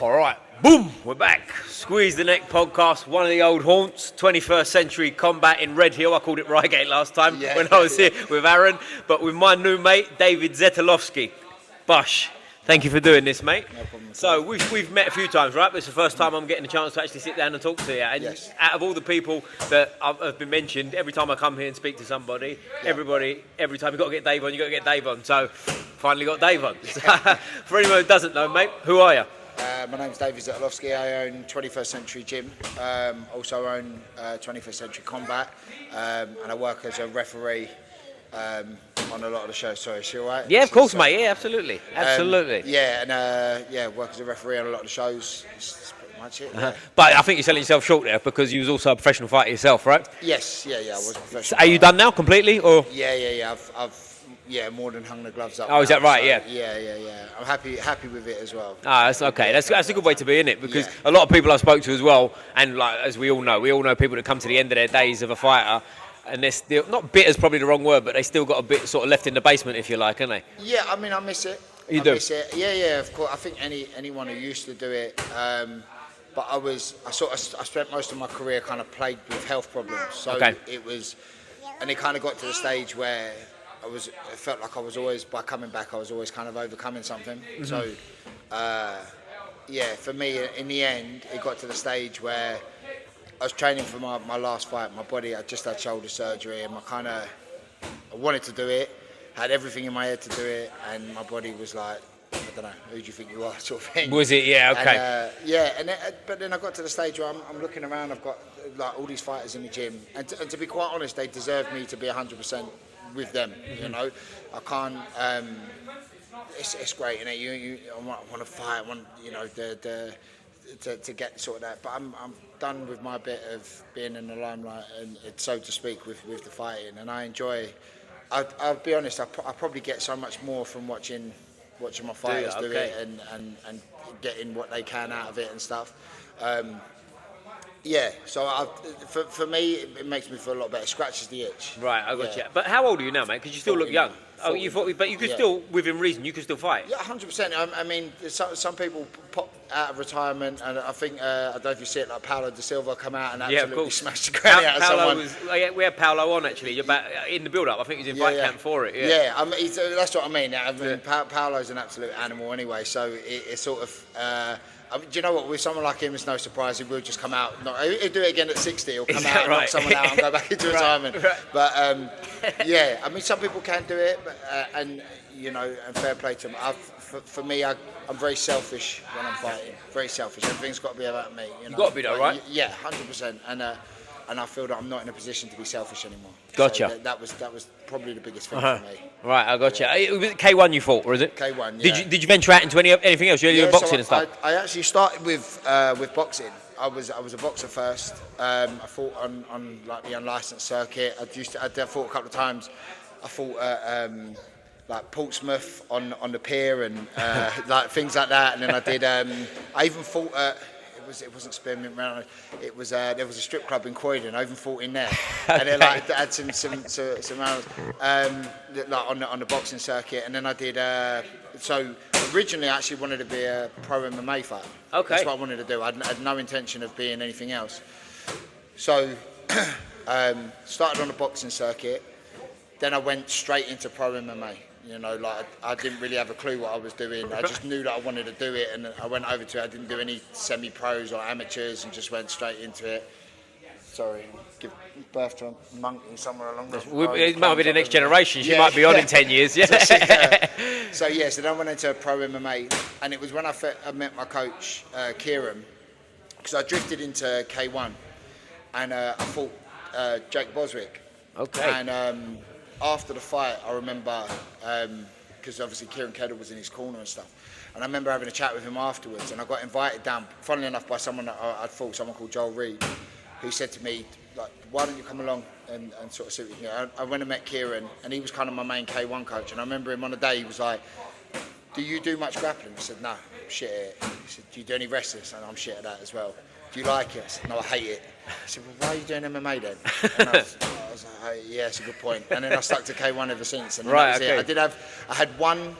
All right, boom, we're back. Squeeze the Neck podcast, one of the old haunts, 21st century combat in Red Hill. I called it Reigate last time when I was here with Aaron, but with my new mate, David Zetelofsky. Bush, thank you for doing this, mate. No problem. So we've met a few times, right? But it's the first time I'm getting a chance to actually sit down and talk to you. And out of all the people that have been mentioned, every time I come here and speak to somebody, every time you've got to get Dave on, you've got to get Dave on. So finally got Dave on. For anyone who doesn't know, mate, who are you? My name's David Zetelofsky. I own 21st Century Gym. Also own 21st Century Combat, and I work as a referee on a lot of the shows. Sorry, is she all right? Yeah, of course, mate. Yeah, absolutely. Work as a referee on a lot of the shows. That's pretty much it. Yeah. But I think you're selling yourself short there because you was also a professional fighter yourself, right? Yes, I was a professional. So are you done now completely, or? Yeah. I've more than hung the gloves up. Oh, is that right? So, yeah. I'm happy with it as well. That's okay. That's a good way to be, isn't it? Because a lot of people I spoke to as well, and like as we all know people that come to the end of their days of a fighter, and they're still not bitter is probably the wrong word, but they still got a bit sort of left in the basement, if you like, haven't they? Yeah, I mean, I miss it. You do? Miss it. Yeah, of course. I think anyone who used to do it, but I spent most of my career kind of plagued with health problems. So it was, and it kind of got to the stage where it felt like I was always, by coming back, I was always kind of overcoming something. Mm-hmm. So, for me, in the end, it got to the stage where I was training for my last fight. My body, I just had shoulder surgery, and I wanted to do it, had everything in my head to do it, and my body was like, I don't know, who do you think you are, sort of thing. Was it? Yeah, okay. But then I got to the stage where I'm looking around, I've got like all these fighters in the gym, and to be quite honest, they deserve me to be 100% with them. Mm-hmm. You know, I can't. It's great, innit? You want to fight, to get sort of that. But I'm done with my bit of being in the limelight, and so to speak, with the fighting, and I enjoy. I'll be honest. I probably get so much more from watching my fighters do it and getting what they can out of it and stuff. So for me, it makes me feel a lot better. It scratches the itch. Right, I got you. But how old are you now, mate? Because you still look young. 40, but you could still, within reason, you could still fight. Yeah, 100%. I mean, some people pop out of retirement, and I think I don't know if you see it, like Paulo da Silva come out and absolutely smashed the granny out of someone. We had Paulo on actually in the build-up. I think he was in fight camp for it. Yeah, that's what I mean. Paulo's an absolute animal anyway, so it's sort of. Do you know what? With someone like him, it's no surprise he will just come out. He'll do it again at 60. He'll come out and knock someone out and go back into retirement. Right. But I mean, some people can do it, but, and fair play to them. For me, I'm very selfish when I'm fighting. Very selfish. Everything's got to be about me. You've got to be though, right? Yeah, 100%. And I feel that I'm not in a position to be selfish anymore. Gotcha. So that was probably the biggest thing for me. Right, I gotcha. Was it K1 you fought, or is it? K1. Yeah. Did you venture out into anything else? You were boxing and stuff. I actually started with boxing. I was a boxer first. I fought on like the unlicensed circuit. I fought a couple of times. I fought like Portsmouth on the pier and like things like that. And then I did. I even fought at. It wasn't Spearmint Round. It was there was a strip club in Croydon. I even fought in there, and then like had some rounds like on the boxing circuit. And then I did. So originally, I actually wanted to be a pro MMA fighter. Okay, that's what I wanted to do. I had no intention of being anything else. So started on the boxing circuit. Then I went straight into pro MMA. I didn't really have a clue what I was doing. I just knew that I wanted to do it, and I went over to it. I didn't do any semi-pros or amateurs, and just went straight into it. Sorry, give birth to a monkey somewhere along the road. It might be the next generation. She might be on in 10 years. Yeah. So then I went into pro MMA, and it was when I met my coach, Kieran, because I drifted into K1, and I fought Jake Boswick. Okay. And after the fight, I remember, because obviously Kieran Kedal was in his corner and stuff, and I remember having a chat with him afterwards, and I got invited down, funnily enough, by someone that I'd fought, someone called Joel Reed, who said to me, like, why don't you come along and sort of sit with me? I went and met Kieran, and he was kind of my main K1 coach, and I remember him on a day, he was like, do you do much grappling? I said, no, I'm shit at it. He said, do you do any wrestling? I said, no, I'm shit at that as well. Do you like it? I said, no, I hate it. I said, well, why are you doing MMA then? And I was like, hey, yeah, it's a good point. And then I stuck to K1 ever since. And that was it. I had one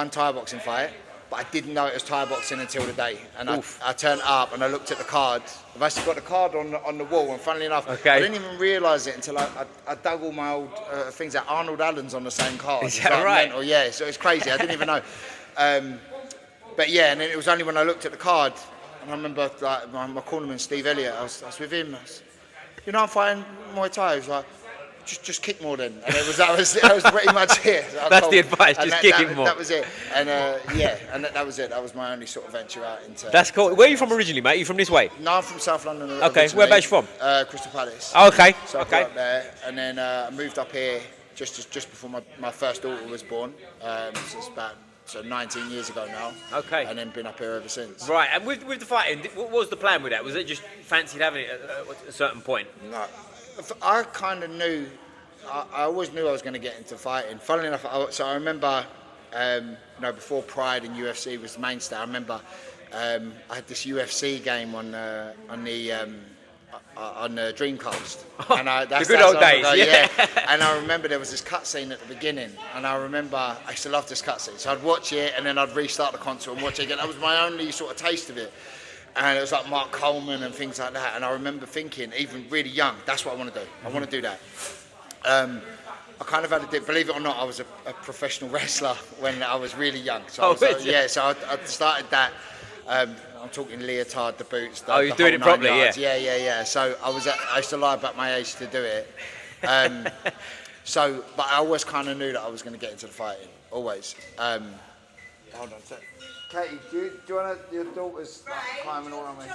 Thai boxing fight, but I didn't know it was Thai boxing until the day. And I turned up and I looked at the card. I've actually got the card on the wall, and funnily enough, I didn't even realise it until I dug all my old things out. Arnold Allen's on the same card. Is that right? Mental, yeah, so it's crazy. I didn't even know. But yeah, and then it was only when I looked at the card, and I remember like my cornerman Steve Elliott, I was with him. You know, I'm fighting Muay Thai. He was like, just kick more then. And that was pretty much it. So that's the advice, just kick him more. That was it. And and that was it. That was my only sort of venture out into... That's cool. Where are you from originally, mate? Are you from this way? No, I'm from South London. Okay, whereabouts you from? Crystal Palace. Oh, okay. So I grew up there, and then I moved up here just before my first daughter was born. So it's about 19 years ago now. Okay. And then been up here ever since. Right, and with the fighting, what was the plan with that? Was it just fancied having it at a certain point? No, I kind of knew, I always knew I was going to get into fighting. Funnily enough, I remember, before Pride and UFC was the mainstay, I remember I had this UFC game on the Dreamcast. And that's the good old days, yeah. And I remember there was this cutscene at the beginning, and I remember I used to love this cutscene. So I'd watch it, and then I'd restart the console and watch it again. That was my only sort of taste of it. And it was like Mark Coleman and things like that. And I remember thinking, even really young, that's what I want to do. I want to do that. I kind of had a believe it or not, I was a professional wrestler when I was really young. So so I started that. I'm talking leotard, the boots. You're doing it properly, yeah. So I used to lie about my age to do it. But I always kind of knew that I was going to get into the fighting, always. Hold on a sec. Katie, do you want your daughter's climbing all on me?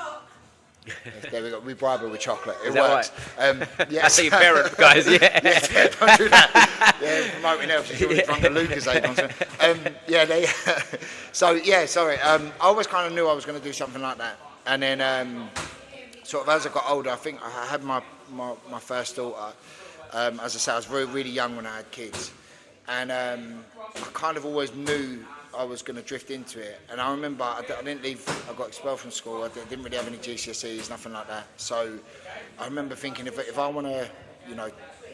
There we go. We bribe her with chocolate. It works. Right? That's your parent, guys. Yeah. Don't do that. Yeah, promoting helps. She's already drunk a Lucozade. Sorry. I always kind of knew I was going to do something like that. And then, sort of as I got older, I think I had my first daughter. As I say, I was really young when I had kids, and I kind of always knew I was going to drift into it. And I remember I didn't leave, I got expelled from school, I didn't really have any GCSEs, nothing like that. So I remember thinking, if I want to,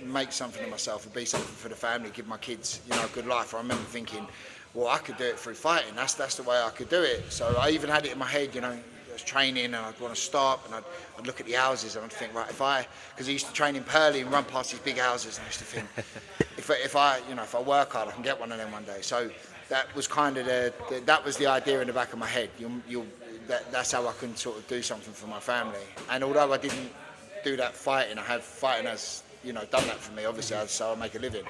make something of myself and be something for the family, give my kids, a good life, I remember thinking, well, I could do it through fighting, that's the way I could do it. So I even had it in my head, I was training and I'd want to stop and I'd look at the houses and I'd think, right, because I used to train in Purley and run past these big houses, and I used to think, if I work hard, I can get one of them one day. So that was kind of that was the idea in the back of my head. That's how I can sort of do something for my family. And although I didn't do that fighting, I had fighting as done that for me. Obviously, so I make a living.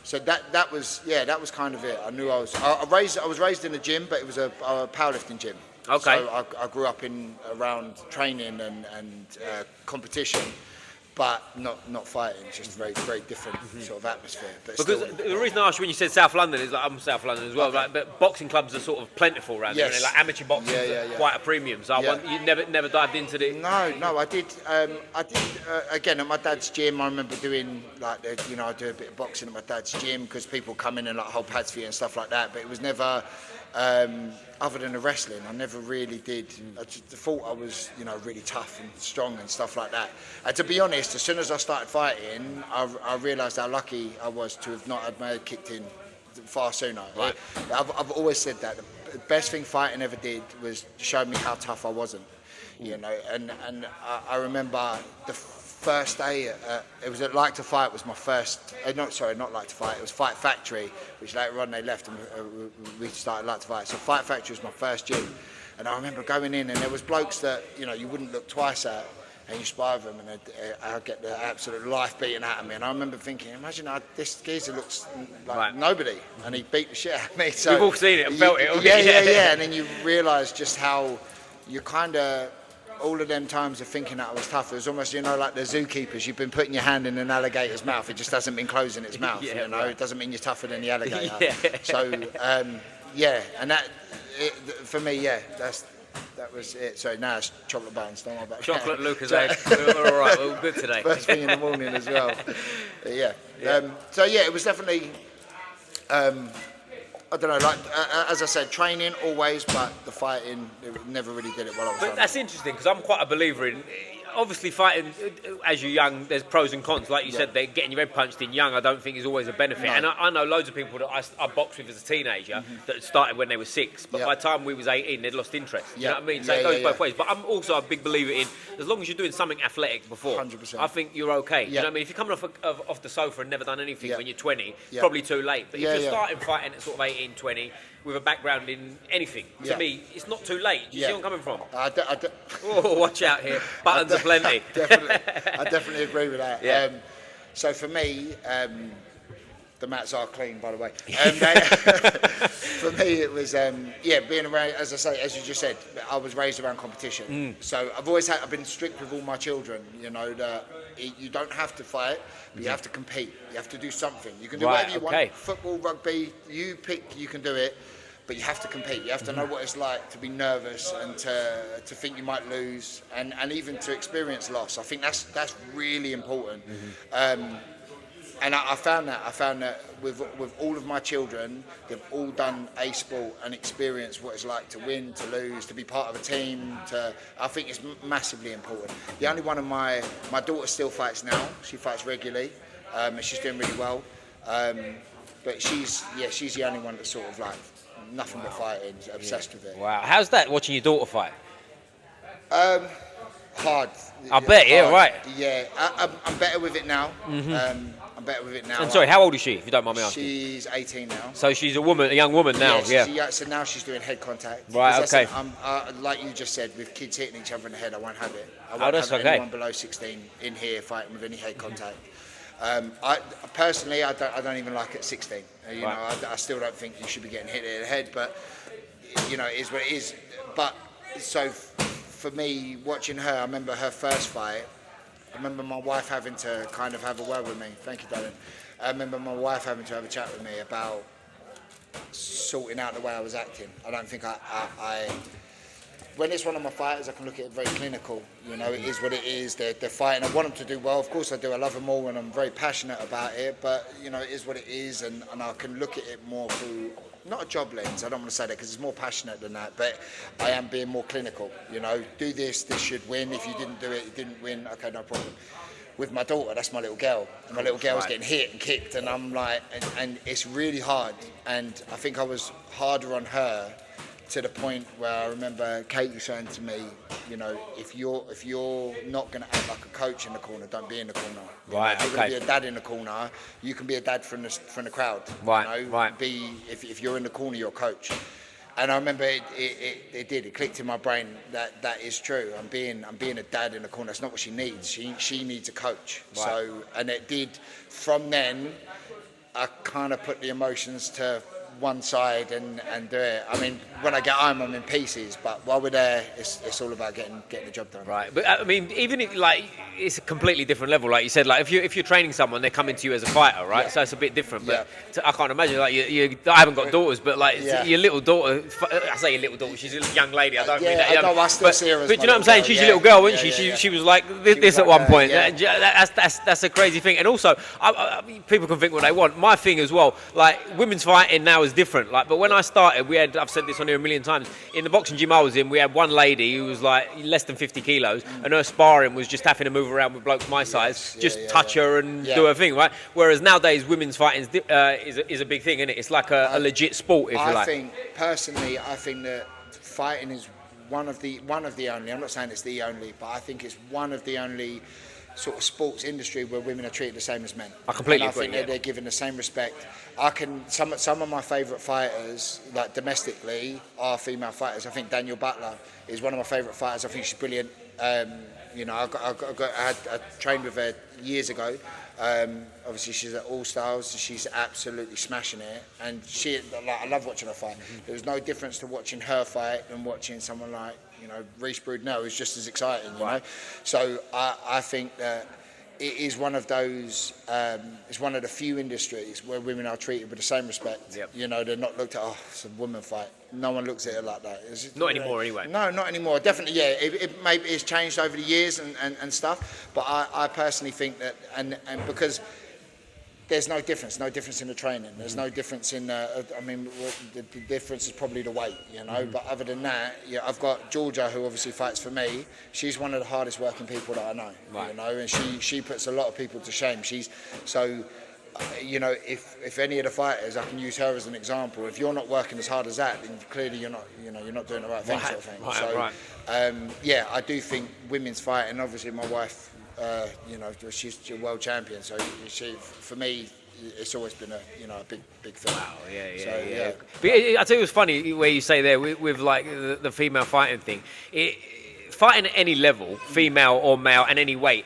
So that was kind of it. I knew I was raised in a gym, but it was a powerlifting gym. Okay. So I grew up around training and competition. But not fighting, it's just a very, very different sort of atmosphere. But because the reason I asked you when you said South London is I'm South London as well, but boxing clubs are sort of plentiful around there, and like amateur boxing is quite a premium. So you never dived into the... No, I did. Again at my dad's gym. I remember doing I do a bit of boxing at my dad's gym because people come in and hold pads for you and stuff like that. But it was never. Other than the wrestling, I never really did. I just thought I was, really tough and strong and stuff like that. And to be honest, as soon as I started fighting, I realised how lucky I was to have not had my head kicked in far sooner. Right. I've always said that the best thing fighting ever did was show me how tough I wasn't. And I remember the first day, it was at Like to Fight was my first, not Like to Fight, it was Fight Factory, which later on they left and we started Like to Fight. So Fight Factory was my first gym. And I remember going in and there was blokes that, you wouldn't look twice at, and you spar with them and I'd get the absolute life beaten out of me. And I remember thinking, imagine this geezer looks like nobody, and he beat the shit out of me. So we've all seen it and felt it. Yeah. And then you realise just how you kind of, all of them times of thinking that I was tough, it was almost, like the zookeepers, you've been putting your hand in an alligator's mouth, it just hasn't been closing its mouth, It doesn't mean you're tougher than the alligator. So, and that, for me, that was it. So now it's chocolate buns, don't worry about it. Chocolate Lucozade, we're all right, we're all good today. First thing in the morning as well. It was definitely, I don't know, as I said, training always, but the fighting, never really did it while I was But that's interesting, because I'm quite a believer in, obviously fighting as you're young, there's pros and cons. Like you said, getting your head punched in young, I don't think is always a benefit. No. And I know loads of people that I boxed with as a teenager that started when they were 6, but by the time we was 18, they'd lost interest. You know what I mean? So it goes both ways. But I'm also a big believer in, as long as you're doing something athletic before, 100%. I think you're okay. You know what I mean? If you're coming off the sofa and never done anything when you're 20, probably too late. But if you're starting fighting at sort of 18, 20, with a background in anything, to me, it's not too late. You see where I'm coming from? Oh, watch out here. Buttons are plenty. I definitely agree with that. Yeah. So for me, the mats are clean, by the way. For me, it was being around. As I say, as you just said, I was raised around competition. So I've been strict with all my children. You know that you don't have to fight, but you have to compete. You have to do something. You can do whatever you want. Football, rugby, you pick. You can do it. But you have to compete. You have to know what it's like to be nervous and to think you might lose, and even to experience loss. I think that's really important. And I found that with all of my children, they've all done a sport and experienced what it's like to win, to lose, to be part of a team. I think it's massively important. The only one of my daughter still fights now. She fights regularly, and she's doing really well. But she's the only one that's sort of like nothing but fighting, obsessed with it. Wow. How's that, watching your daughter fight? Hard. I bet, right. Yeah, I'm better with it now. I'm better with it now. And sorry, how old is she, if you don't mind me asking? She's 18 now. So she's a young woman now, So now she's doing head contact. Right, okay. Like you just said, with kids hitting each other in the head, I won't have it. I won't have anyone below 16 in here fighting with any head contact. I personally, I don't even like it at 16. You know, I still don't think you should be getting hit in the head, but you know, it is what it is. But so for me, watching her, I remember her first fight. I remember my wife having to kind of have a word with me. Thank you, darling. I remember my wife having to have a chat with me about sorting out the way I was acting. I don't think I when it's one of my fighters, I can look at it very clinical. You know, it is what it is. They're fighting. I want them to do well. Of course I do. I love them all and I'm very passionate about it. But, you know, it is what it is. And I can look at it more through, not a job lens. I don't want to say that because it's more passionate than that. But I am being more clinical. You know, do this should win. If you didn't do it, you didn't win. Okay, no problem. With my daughter, that's my little girl. And my little girl's getting hit and kicked. And I'm like, and it's really hard. And I think I was harder on her to the point where I remember Katie saying to me, you know, if you're not going to act like a coach in the corner, don't be in the corner. Right. If you're going to be a dad in the corner, you can be a dad from the crowd. Right. You know? If you're in the corner, you're a coach. And I remember it clicked in my brain that is true. I'm being a dad in the corner. That's not what she needs. She needs a coach. Right. So, and it did. From then, I kind of put the emotions to one side and do it. I mean, when I get home, I'm in pieces. But while we're there, it's all about getting the job done. Right. But I mean, even if, like, it's a completely different level. Like you said, like if you're training someone, they're coming to you as a fighter, right? Yeah. So it's a bit different. But I can't imagine, like, I haven't got daughters, but like your little daughter. I say your little daughter. She's a young lady. I don't mean that. I still see her as but you know what I'm saying? She's a little girl, wasn't she? She was like this at one point. Yeah. That's a crazy thing. And also, people can think what they want. My thing as well, like women's fighting now is different. Like, but when I started, I've said this on here a million times, in the boxing gym I was in, we had one lady who was like less than 50 kilos, and her sparring was just having to move around with blokes my size, touch her and do her thing, right? Whereas nowadays, women's fighting is a big thing, isn't it? It's like a legit sport, if you like. I think that fighting is one of the only, I'm not saying it's the only, but I think it's one of the only sort of sports industry where women are treated the same as men. I completely agree. I think they're given the same respect. Some of my favourite fighters, like domestically, are female fighters. I think Daniel Butler is one of my favourite fighters. I think she's brilliant. You know, I trained with her years ago. Obviously, she's at All Stars. She's absolutely smashing it, and I love watching her fight. There's no difference to watching her fight and watching someone like, you know, Reece Brudnell is just as exciting. You know, so I think that it is one of those. It's one of the few industries where women are treated with the same respect. Yep. You know, they're not looked at. Oh, it's a woman fight. No one looks at it like that. Not anymore, anyway. No, not anymore. Definitely, yeah. Maybe it's changed over the years and stuff. But I personally think that, and because there's no difference in the training. There's no difference in, the difference is probably the weight, you know. But other than that, I've got Georgia, who obviously fights for me. She's one of the hardest working people that I know, you know, and she puts a lot of people to shame. If any of the fighters, I can use her as an example. If you're not working as hard as that, then clearly you're not doing the right thing, sort of thing. I do think women's fighting. Obviously, my wife. She's a world champion, so for me, it's always been a big thing. Wow, yeah. But I tell you, it's funny where you say there with like the female fighting thing. Fighting at any level, female or male, and any weight,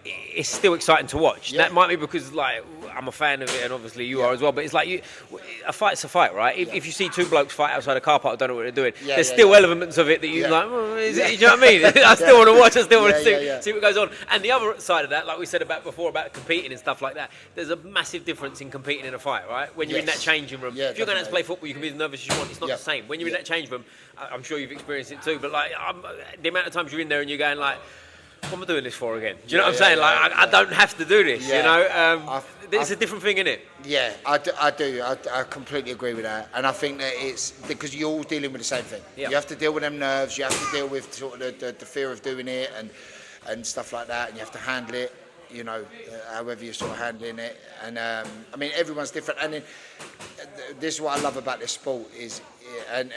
it's still exciting to watch. That might be because like I'm a fan of it, and obviously you are as well. But it's like a fight's a fight, right? If you see two blokes fight outside a car park, I don't know what they're doing. There's still elements of it that you like. You know what I mean? I still want to watch. I still want to see what goes on. And the other side of that, like we said before about competing and stuff like that, there's a massive difference in competing in a fight, right? When you're in that changing room, if you're going out to play football, you can be as nervous as you want. It's not the same. When you're in that change room, I'm sure you've experienced it too. But like the amount of times you're in there and you're going like, what am I doing this for again? Do you know what I'm saying? I don't have to do this, you know? It's a different thing, isn't it? Yeah, I do. I completely agree with that. And I think that it's because you're all dealing with the same thing. You have to deal with them nerves. You have to deal with sort of the fear of doing it and stuff like that. And you have to handle it, you know, however you're sort of handling it. And everyone's different. And then, this is what I love about this sport is, and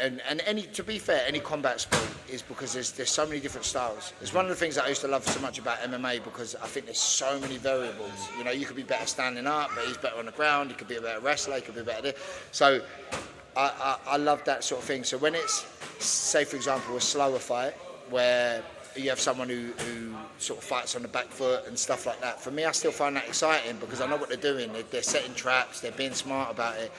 to be fair, any combat sport is because there's so many different styles. It's one of the things that I used to love so much about MMA because I think there's so many variables. You know, you could be better standing up, but he's better on the ground. He could be a better wrestler. He could be better there. So I love that sort of thing. So when it's, say for example, a slower fight where you have someone who sort of fights on the back foot and stuff like that. For me, I still find that exciting because I know what they're doing. They're setting traps. They're being smart about it.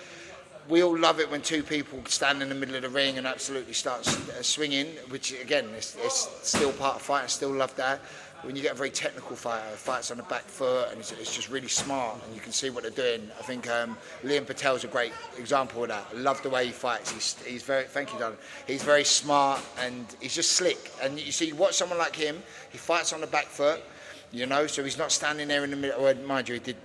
We all love it when two people stand in the middle of the ring and absolutely start swinging, which again, it's still part of fighting. I still love that. When you get a very technical fighter who fights on the back foot and it's just really smart and you can see what they're doing. I think Liam Patel's a great example of that. I love the way he fights. He's very, thank you, darling. He's very smart and he's just slick. And you see, you watch someone like him, he fights on the back foot. You know, so he's not standing there in the middle. Well, mind you, he did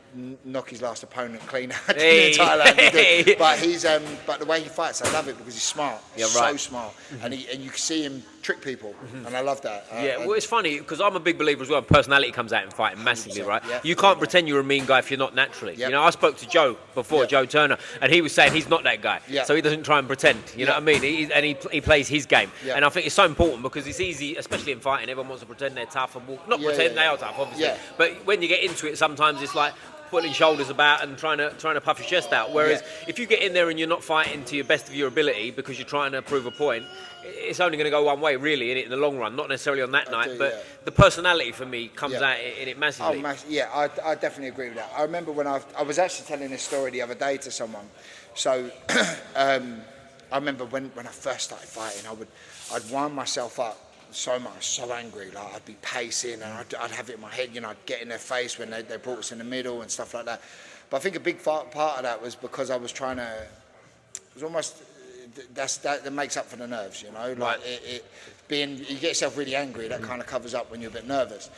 knock his last opponent clean out in Thailand. But the way he fights, I love it because he's smart. So smart, and you can see him trick people, and I love that. Well, it's funny because I'm a big believer as well. Personality comes out in fighting massively, right? You can't pretend you're a mean guy if you're not naturally. You know, I spoke to Joe before, Joe Turner, and he was saying he's not that guy, so he doesn't try and pretend. You know what I mean? He plays his game, and I think it's so important because it's easy, especially in fighting. Everyone wants to pretend they're tough and walk. Not pretend they are tough, obviously. But when you get into it, sometimes it's like putting shoulders about and trying to puff your chest out. Whereas if you get in there and you're not fighting to your best of your ability because you're trying to prove a point, it's only going to go one way, really, in the long run. Not necessarily on that night, but the personality for me comes out in it massively. I definitely agree with that. I remember when I was actually telling this story the other day to someone. So I remember when I first started fighting, I'd wind myself up so much, so angry, like I'd be pacing and I'd have it in my head, you know, I'd get in their face when they brought us in the middle and stuff like that. But I think a big part of that was because I was trying to, it was almost, that makes up for the nerves, you know, like you get yourself really angry, that kind of covers up when you're a bit nervous.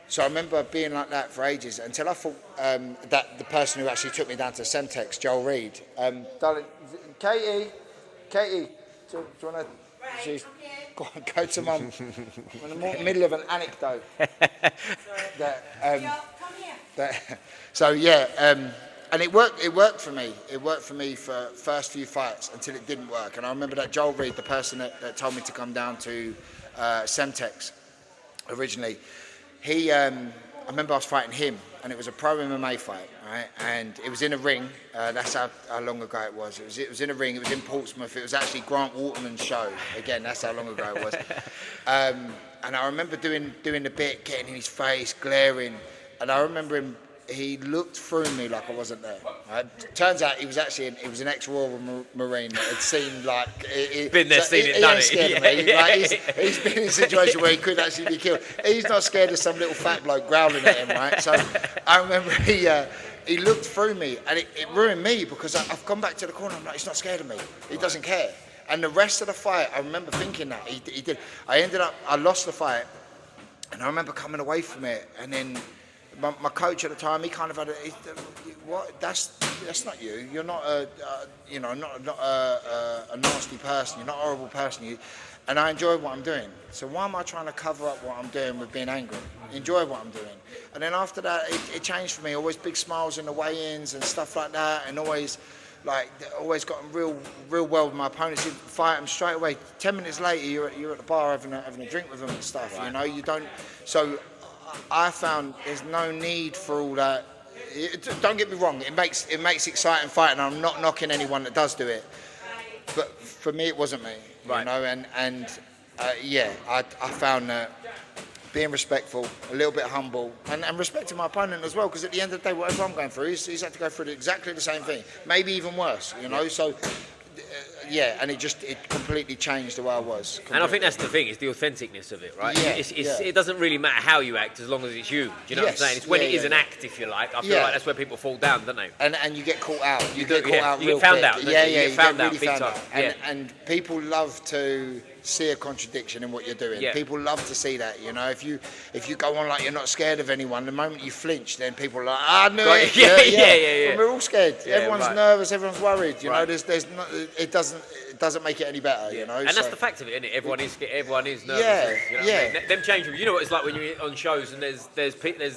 So I remember being like that for ages until I thought that the person who actually took me down to Semtex, Joel Reed, darling, Katie, do you want to, she's, go to mum. I'm in the middle of an anecdote. And it worked for me. It worked for me for first few fights until it didn't work. And I remember that Joel Reed, the person that told me to come down to Semtex originally, I remember I was fighting him, and it was a pro MMA fight, right? And it was in a ring. That's how long ago it was. It was in a ring. It was in Portsmouth. It was actually Grant Waterman's show. Again, that's how long ago it was. And I remember doing the bit, getting in his face, glaring, and I remember him. He looked through me like I wasn't there. Right? Turns out he was an ex-Royal Marine that had seen been there, seen it, done it. Scared of me. He's been in a situation where he could actually be killed. He's not scared of some little fat bloke growling at him, right? So I remember he looked through me, and it ruined me because I've gone back to the corner. I'm like, he's not scared of me. He doesn't care. And the rest of the fight, I remember thinking that he did. I lost the fight, and I remember coming away from it, and then my coach at the time, he kind of had what? That's not you. You're not not a nasty person. You're not a horrible person. And I enjoy what I'm doing. So why am I trying to cover up what I'm doing with being angry? Enjoy what I'm doing. And then after that, it changed for me. Always big smiles in the weigh-ins and stuff like that, and always gotten real well with my opponents. You fight them straight away. 10 minutes later, you're at the bar having a drink with them and stuff. Right. You know, you don't. So I found there's no need for all that. Don't get me wrong. It makes exciting fighting. I'm not knocking anyone that does do it, but for me, it wasn't me. Right. You know, and I found that being respectful, a little bit humble, and respecting my opponent as well, because at the end of the day, whatever I'm going through, he's had to go through exactly the same thing, maybe even worse, you know. So and it completely changed the way I was. Completely. And I think that's the thing, it's the authenticness of it, right? Yeah, It doesn't really matter how you act as long as it's you. Do you know what I'm saying? It's when it is an act, if you like. I feel like that's where people fall down, don't they? And you get caught out. You get caught out. You get found out. You get found out big time. And people love to see a contradiction in what you're doing. Yeah. People love to see that, you know. If you go on like you're not scared of anyone, the moment you flinch, then people are like, I knew it. Yeah. We're all scared. Everyone's nervous. Everyone's worried. You know, there's not. It doesn't make it any better. You know. And that's the fact of it, isn't it? Everyone is nervous. You know what I mean? Them change rooms. You know what it's like when you're on shows and there's 10 people in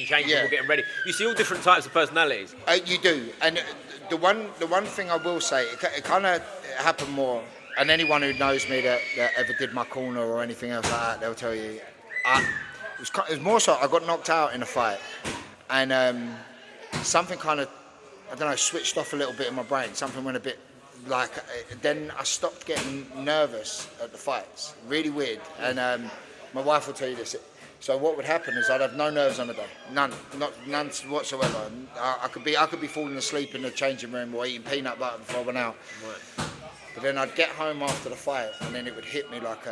change room getting ready. You see all different types of personalities. You do, and the one thing I will say, it kind of happened more. And anyone who knows me that ever did my corner or anything else like that, they'll tell you, it was more so I got knocked out in a fight, and something kind of, I don't know, switched off a little bit in my brain. Something went a bit like, then I stopped getting nervous at the fights. Really weird. And my wife will tell you this. So what would happen is I'd have no nerves on the day, none whatsoever. I could be falling asleep in the changing room or eating peanut butter before I went out. Right. But then I'd get home after the fight, and then it would hit me like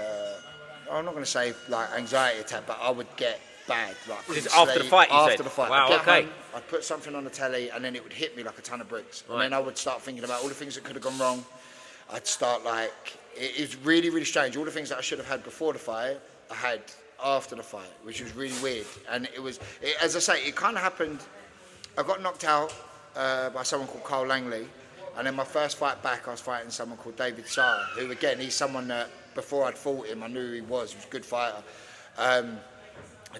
I'm not going to say like anxiety attack, but I would get bad. Like just after the fight, after the fight. Wow, okay. Home, I'd put something on the telly, and then it would hit me like a ton of bricks. Right. And then I would start thinking about all the things that could have gone wrong. I'd start it's really, really strange. All the things that I should have had before the fight, I had after the fight, which was really weird. And as I say, it kind of happened. I got knocked out by someone called Carl Langley. And then my first fight back, I was fighting someone called David Sire, who again, he's someone that before I'd fought him, I knew who he was a good fighter. An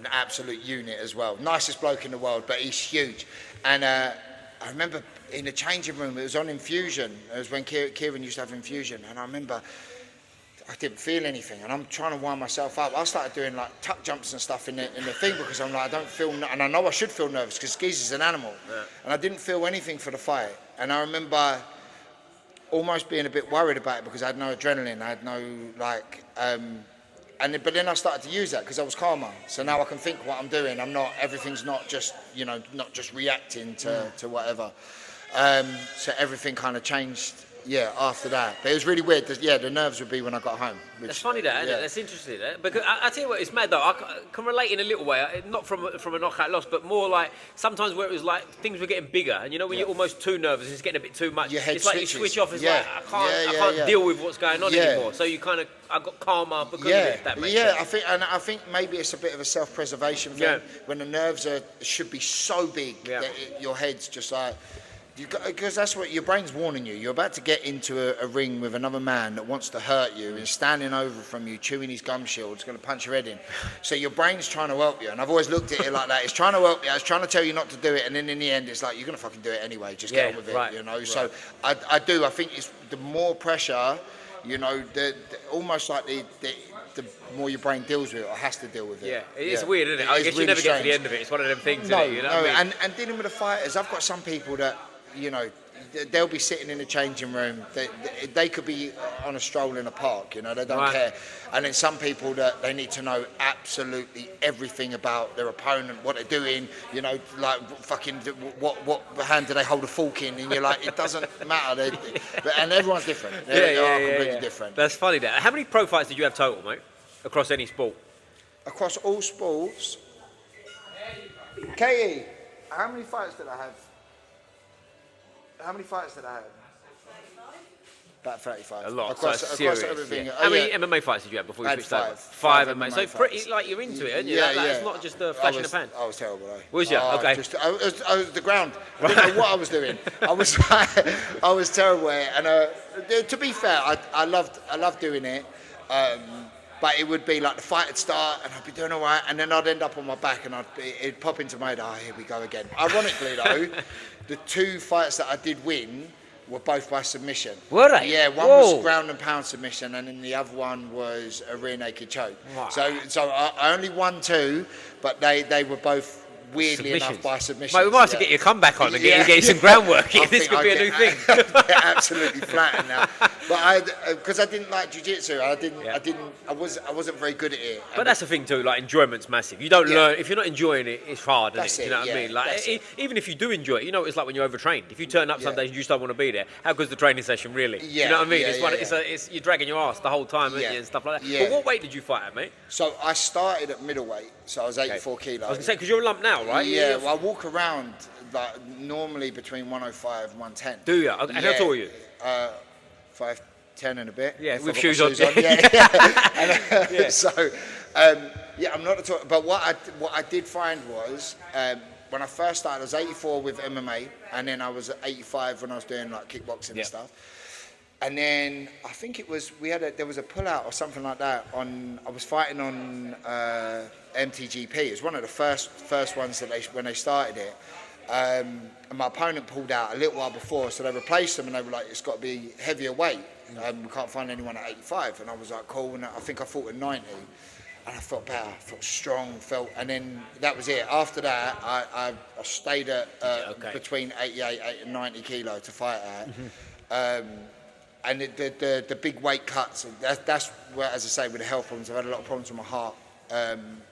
absolute unit as well. Nicest bloke in the world, but he's huge. And I remember in the changing room, it was on infusion. It was when Kieran used to have infusion. And I remember I didn't feel anything. And I'm trying to wind myself up. I started doing like tuck jumps and stuff in the thing because I'm like, I don't feel, and I know I should feel nervous because Geezer's an animal. Yeah. And I didn't feel anything for the fight. And I remember almost being a bit worried about it because I had no adrenaline. I had no but then I started to use that because I was calmer. So now I can think what I'm doing. Everything's not just, not just reacting to whatever. So everything kind of changed. Yeah, after that. But it was really weird. The nerves would be when I got home. That's funny, isn't it? That's interesting. Because I tell you what, it's mad though. I can relate in a little way, not from a knockout loss, but more like sometimes where it was like things were getting bigger, and when you're almost too nervous, it's getting a bit too much. Your head it's like switches. You switch off. It's like I can't deal with what's going on anymore. So you kind of I got calmer because of it. That makes sense. I think maybe it's a bit of a self-preservation thing when the nerves should be so big that your head's just like. Because that's what your brain's warning you. You're about to get into a ring with another man that wants to hurt you and standing over from you, chewing his gum shield, is going to punch your head in. So your brain's trying to help you. And I've always looked at it like that. It's trying to help you. It's trying to tell you not to do it. And then in the end, it's like, you're going to fucking do it anyway. Just get on with it, Right. So I think it's the more pressure, almost like the more your brain deals with it or has to deal with it. Yeah, it's weird, isn't it? I guess really you never get to the end of it. It's one of them things, isn't it? And dealing with the fighters, I've got some people that, they'll be sitting in the changing room. They could be on a stroll in a park, they don't care. And then some people that they need to know absolutely everything about their opponent, what they're doing, like fucking what hand do they hold a fork in? And you're like, it doesn't matter. And everyone's different. They are completely different. That's funny. That. How many pro fights did you have total, mate? Across any sport? Across all sports. Katie, how many fights did I have? 35. About 35. A lot. Across serious, everything. Yeah. How many MMA fights did you have before you switched over? Five MMA. So pretty, like, you're into it, aren't you? It's not just a flash in the pan. I was terrible, though. Was you? Okay. I was the ground. I didn't know what I was doing. I was terrible at it. And to be fair, I loved doing it. But it would be like the fight would start and I'd be doing all right, and then I'd end up on my back and it'd pop into my head, here we go again. Ironically though, the 2 fights that I did win were both by submission. Were they? Yeah, one was ground and pound submission, and then the other one was a rear naked choke. Wow. So I only won 2, but they were both weirdly enough by submission. Mate, we might have to get your comeback on and get you some groundwork. This could be a new thing. Absolutely flattened now. But because I didn't like Jiu Jitsu, I wasn't very good at it. But that's the thing too. Like, enjoyment's massive. You don't learn if you're not enjoying it. It's hard, isn't it? You know what I mean? Like, even if you do enjoy it, you know, it's like when you're overtrained. If you turn up some days and you just don't want to be there, how good's the training session really? You know what I mean? It's you're dragging your ass the whole time, aren't you, and stuff like that. But what weight did you fight at, mate? So I started at middleweight, so I was 84 kilos. I was gonna say, because you're a lump now, right? Yeah, well, I walk around like normally between 105 and 110. Do you? And how tall are you? 5'10" and a bit. Yeah, with shoes on. Yeah. So, I'm not at all. But what I did find was when I first started, I was 84 with MMA, and then I was 85 when I was doing like kickboxing and stuff. And then I think it was there was a pullout or something like that I was fighting on MTGP. It was one of the first ones that when they started it. And my opponent pulled out a little while before, so they replaced them, and they were like, it's got to be heavier weight. We can't find anyone at 85. And I was like, cool. And I think I fought at 90. And I felt better, I felt strong, and then that was it. After that, I stayed at between 88 and 90 kilo to fight at. And the big weight cuts, that's where, as I say, with the health problems, I've had a lot of problems with my heart.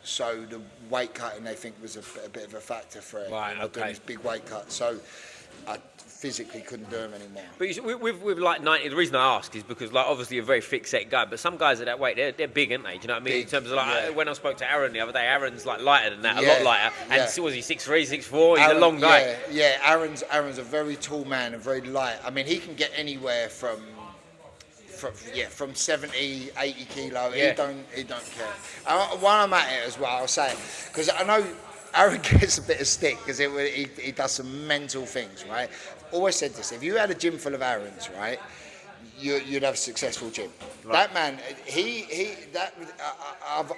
So the weight cutting, they think, was a bit of a factor for it. Right, doing these big weight cuts. So I physically couldn't do them anymore. But with like 90, the reason I ask is because, like, obviously you're a very thick set guy, but some guys at that weight, they're big, aren't they? Do you know what I mean? Big, in terms of, like, when I spoke to Aaron the other day, Aaron's like lighter than that, a lot lighter. And was he 6'3", 6'4"? He's a long guy. Yeah, Aaron's a very tall man and very light. I mean, he can get anywhere from 70, 80 kilo. He don't care. While I'm at it as well, I'll say it, because I know Aaron gets a bit of stick because he does some mental things, right? Always said this: if you had a gym full of Aarons, right, you'd have a successful gym. Right. That man,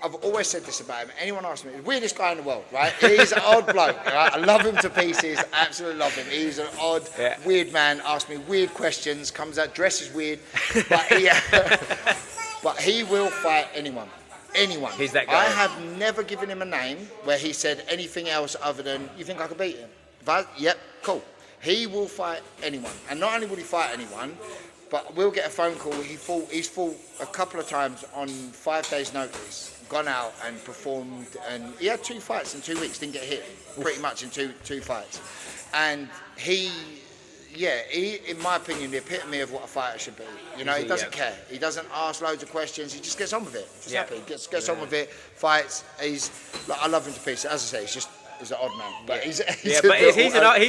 I've always said this about him. Anyone asks me, weirdest guy in the world, right? He's an odd bloke, right? I love him to pieces, absolutely love him. He's an odd, weird man, asks me weird questions, comes out, dresses weird, but he will fight anyone. Anyone. He's that guy. I have never given him a name where he said anything else other than, you think I could beat him? Yep, cool. He will fight anyone. And not only will he fight anyone, but we'll get a phone call. He's fought a couple of times on 5 days' notice, gone out and performed, and he had 2 fights in 2 weeks, didn't get hit, pretty much in two fights. And he, in my opinion, the epitome of what a fighter should be. You know, he doesn't care. He doesn't ask loads of questions. He just gets on with it. Just happy. Gets on with it. Fights. I love him to pieces. As I say, he's an odd man. But he's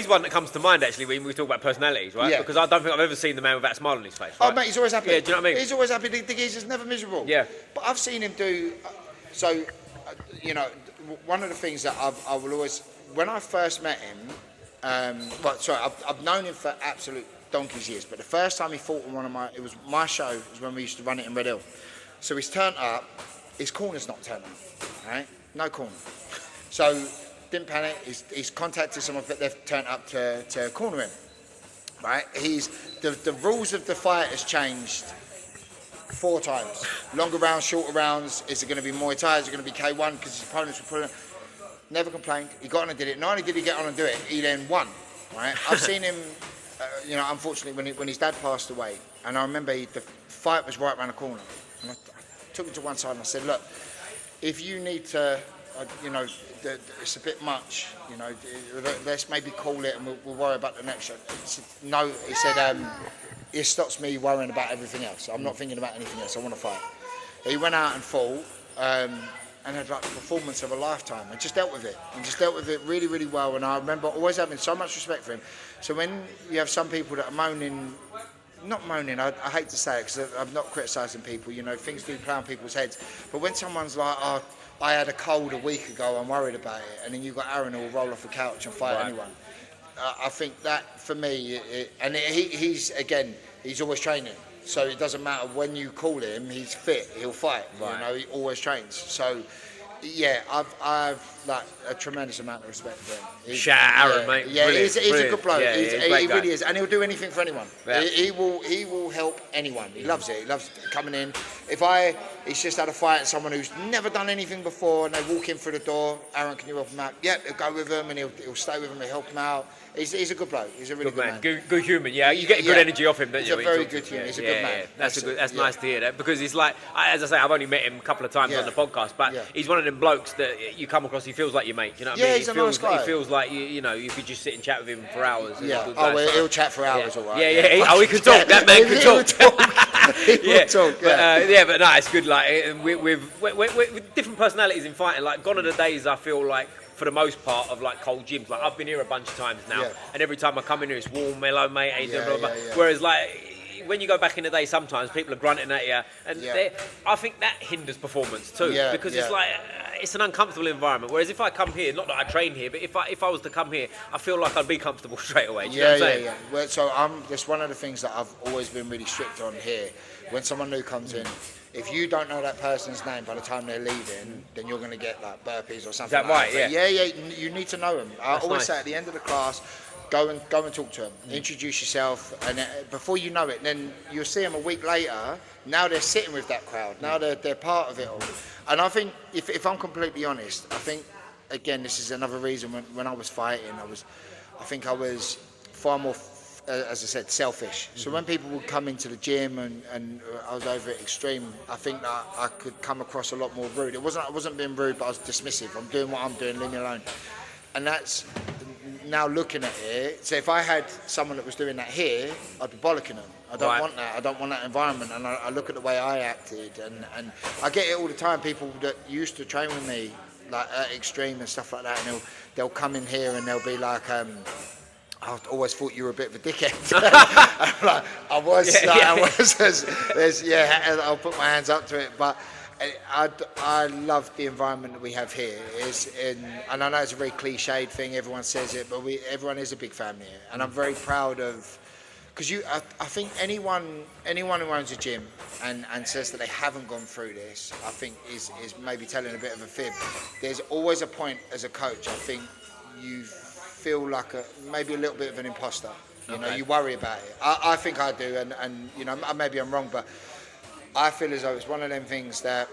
one that comes to mind actually when we talk about personalities, right? Yeah. Because I don't think I've ever seen the man without a smile on his face. Right? Oh, mate, he's always happy. Yeah, do you know what I mean? He's always happy. The geezer's never miserable. Yeah. But I've seen him do. One of the things that I will always, when I first met him. I've known him for absolute donkey's years, but the first time he fought on it was my show, it was when we used to run it in Red Hill. So he's turned up, his corner's not turned up, right? No corner. So, didn't panic, he's contacted someone, but they've turned up to corner him, right? The rules of the fight has changed 4 times. Longer rounds, shorter rounds, is it going to be Muay Thai, is it going to be K1, because his opponents were putting. Never complained. He got on and did it. Not only did he get on and do it, he then won. Right? I've seen him. Unfortunately, when his dad passed away, and I remember the fight was right around the corner, and I took him to one side and I said, "Look, if you need to, it's a bit much. Let's maybe call it, and we'll worry about the next show." No, he said, it stops me worrying about everything else. I'm not thinking about anything else. I want to fight. He went out and fought. And had like the performance of a lifetime, and just dealt with it, really, really well. And I remember always having so much respect for him. So when you have some people that are moaning, not moaning, I hate to say it because I'm not criticising people, you know, things do play on people's heads, but when someone's like, oh, I had a cold a week ago, I'm worried about it, and then you've got Aaron who will roll off the couch and fight anyone. I think that, for me, he's always training, so it doesn't matter when you call him, he's fit, he'll fight, you know, he always trains, so... Yeah, I've like a tremendous amount of respect for him. Shout out Aaron, mate. Yeah, he's a good bloke. Yeah, he really is, and he'll do anything for anyone. Yeah. He will help anyone. He loves it. He loves coming in. He's just had a fight with someone who's never done anything before, and they walk in through the door. Aaron, can you help him out? Yeah, he'll go with him, and he'll stay with him and help him out. He's a good bloke. He's a really good man. Good human. Yeah, you get good energy off him, don't you? He's a very good human. He's a good man. That's nice to hear that, because he's like, as I say, I've only met him a couple of times on the podcast, but he's one of them blokes that you come across. He feels like your mate. You know what I mean? He's a nice guy. He feels like you know you could just sit and chat with him for hours. Yeah. He'll chat for hours. All right. Yeah. He can talk. That man can talk. He will talk. But no, it's good. Like with different personalities in fighting. Like gone are the days I feel like, for the most part, of like cold gyms. Like I've been here a bunch of times now, and every time I come in here, it's warm, mellow, mate. Whereas like when you go back in the day, sometimes people are grunting at you, and I think that hinders performance too, because it's like it's an uncomfortable environment. Whereas if I come here, not that I train here, but if I was to come here, I feel like I'd be comfortable straight away. Do you know what I'm saying? Well, so that's one of the things that I've always been really strict on here. When someone new comes in, if you don't know that person's name by the time they're leaving, then you're going to get like burpees or something. Is that right? Yeah. You need to know them. I always say at the end of the class, go and talk to them. Introduce yourself, and before you know it, then you'll see them a week later. Now they're sitting with that crowd. Now they're part of it all. And I think, if I'm completely honest, I think again this is another reason when I was fighting, I think I was far more. As I said, selfish. So when people would come into the gym and I was over at Extreme, I think that I could come across a lot more rude. I wasn't being rude, but I was dismissive. I'm doing what I'm doing, leave me alone. And that's now looking at it. So if I had someone that was doing that here, I'd be bollocking them. I don't want that. I don't want that environment. And I look at the way I acted, and I get it all the time. People that used to train with me, like at Extreme and stuff like that, and they'll come in here and they'll be like. I always thought you were a bit of a dickhead. I was. I'll put my hands up to it. But I love the environment that we have here. And I know it's a very cliched thing. Everyone says it, but everyone is a big family here. And I'm very proud of. Because I think anyone who owns a gym and says that they haven't gone through this, I think is maybe telling a bit of a fib. There's always a point as a coach. I think you feel like maybe a little bit of an imposter. You know, you worry about it. I think I do, and you know, maybe I'm wrong, but I feel as though it's one of them things that,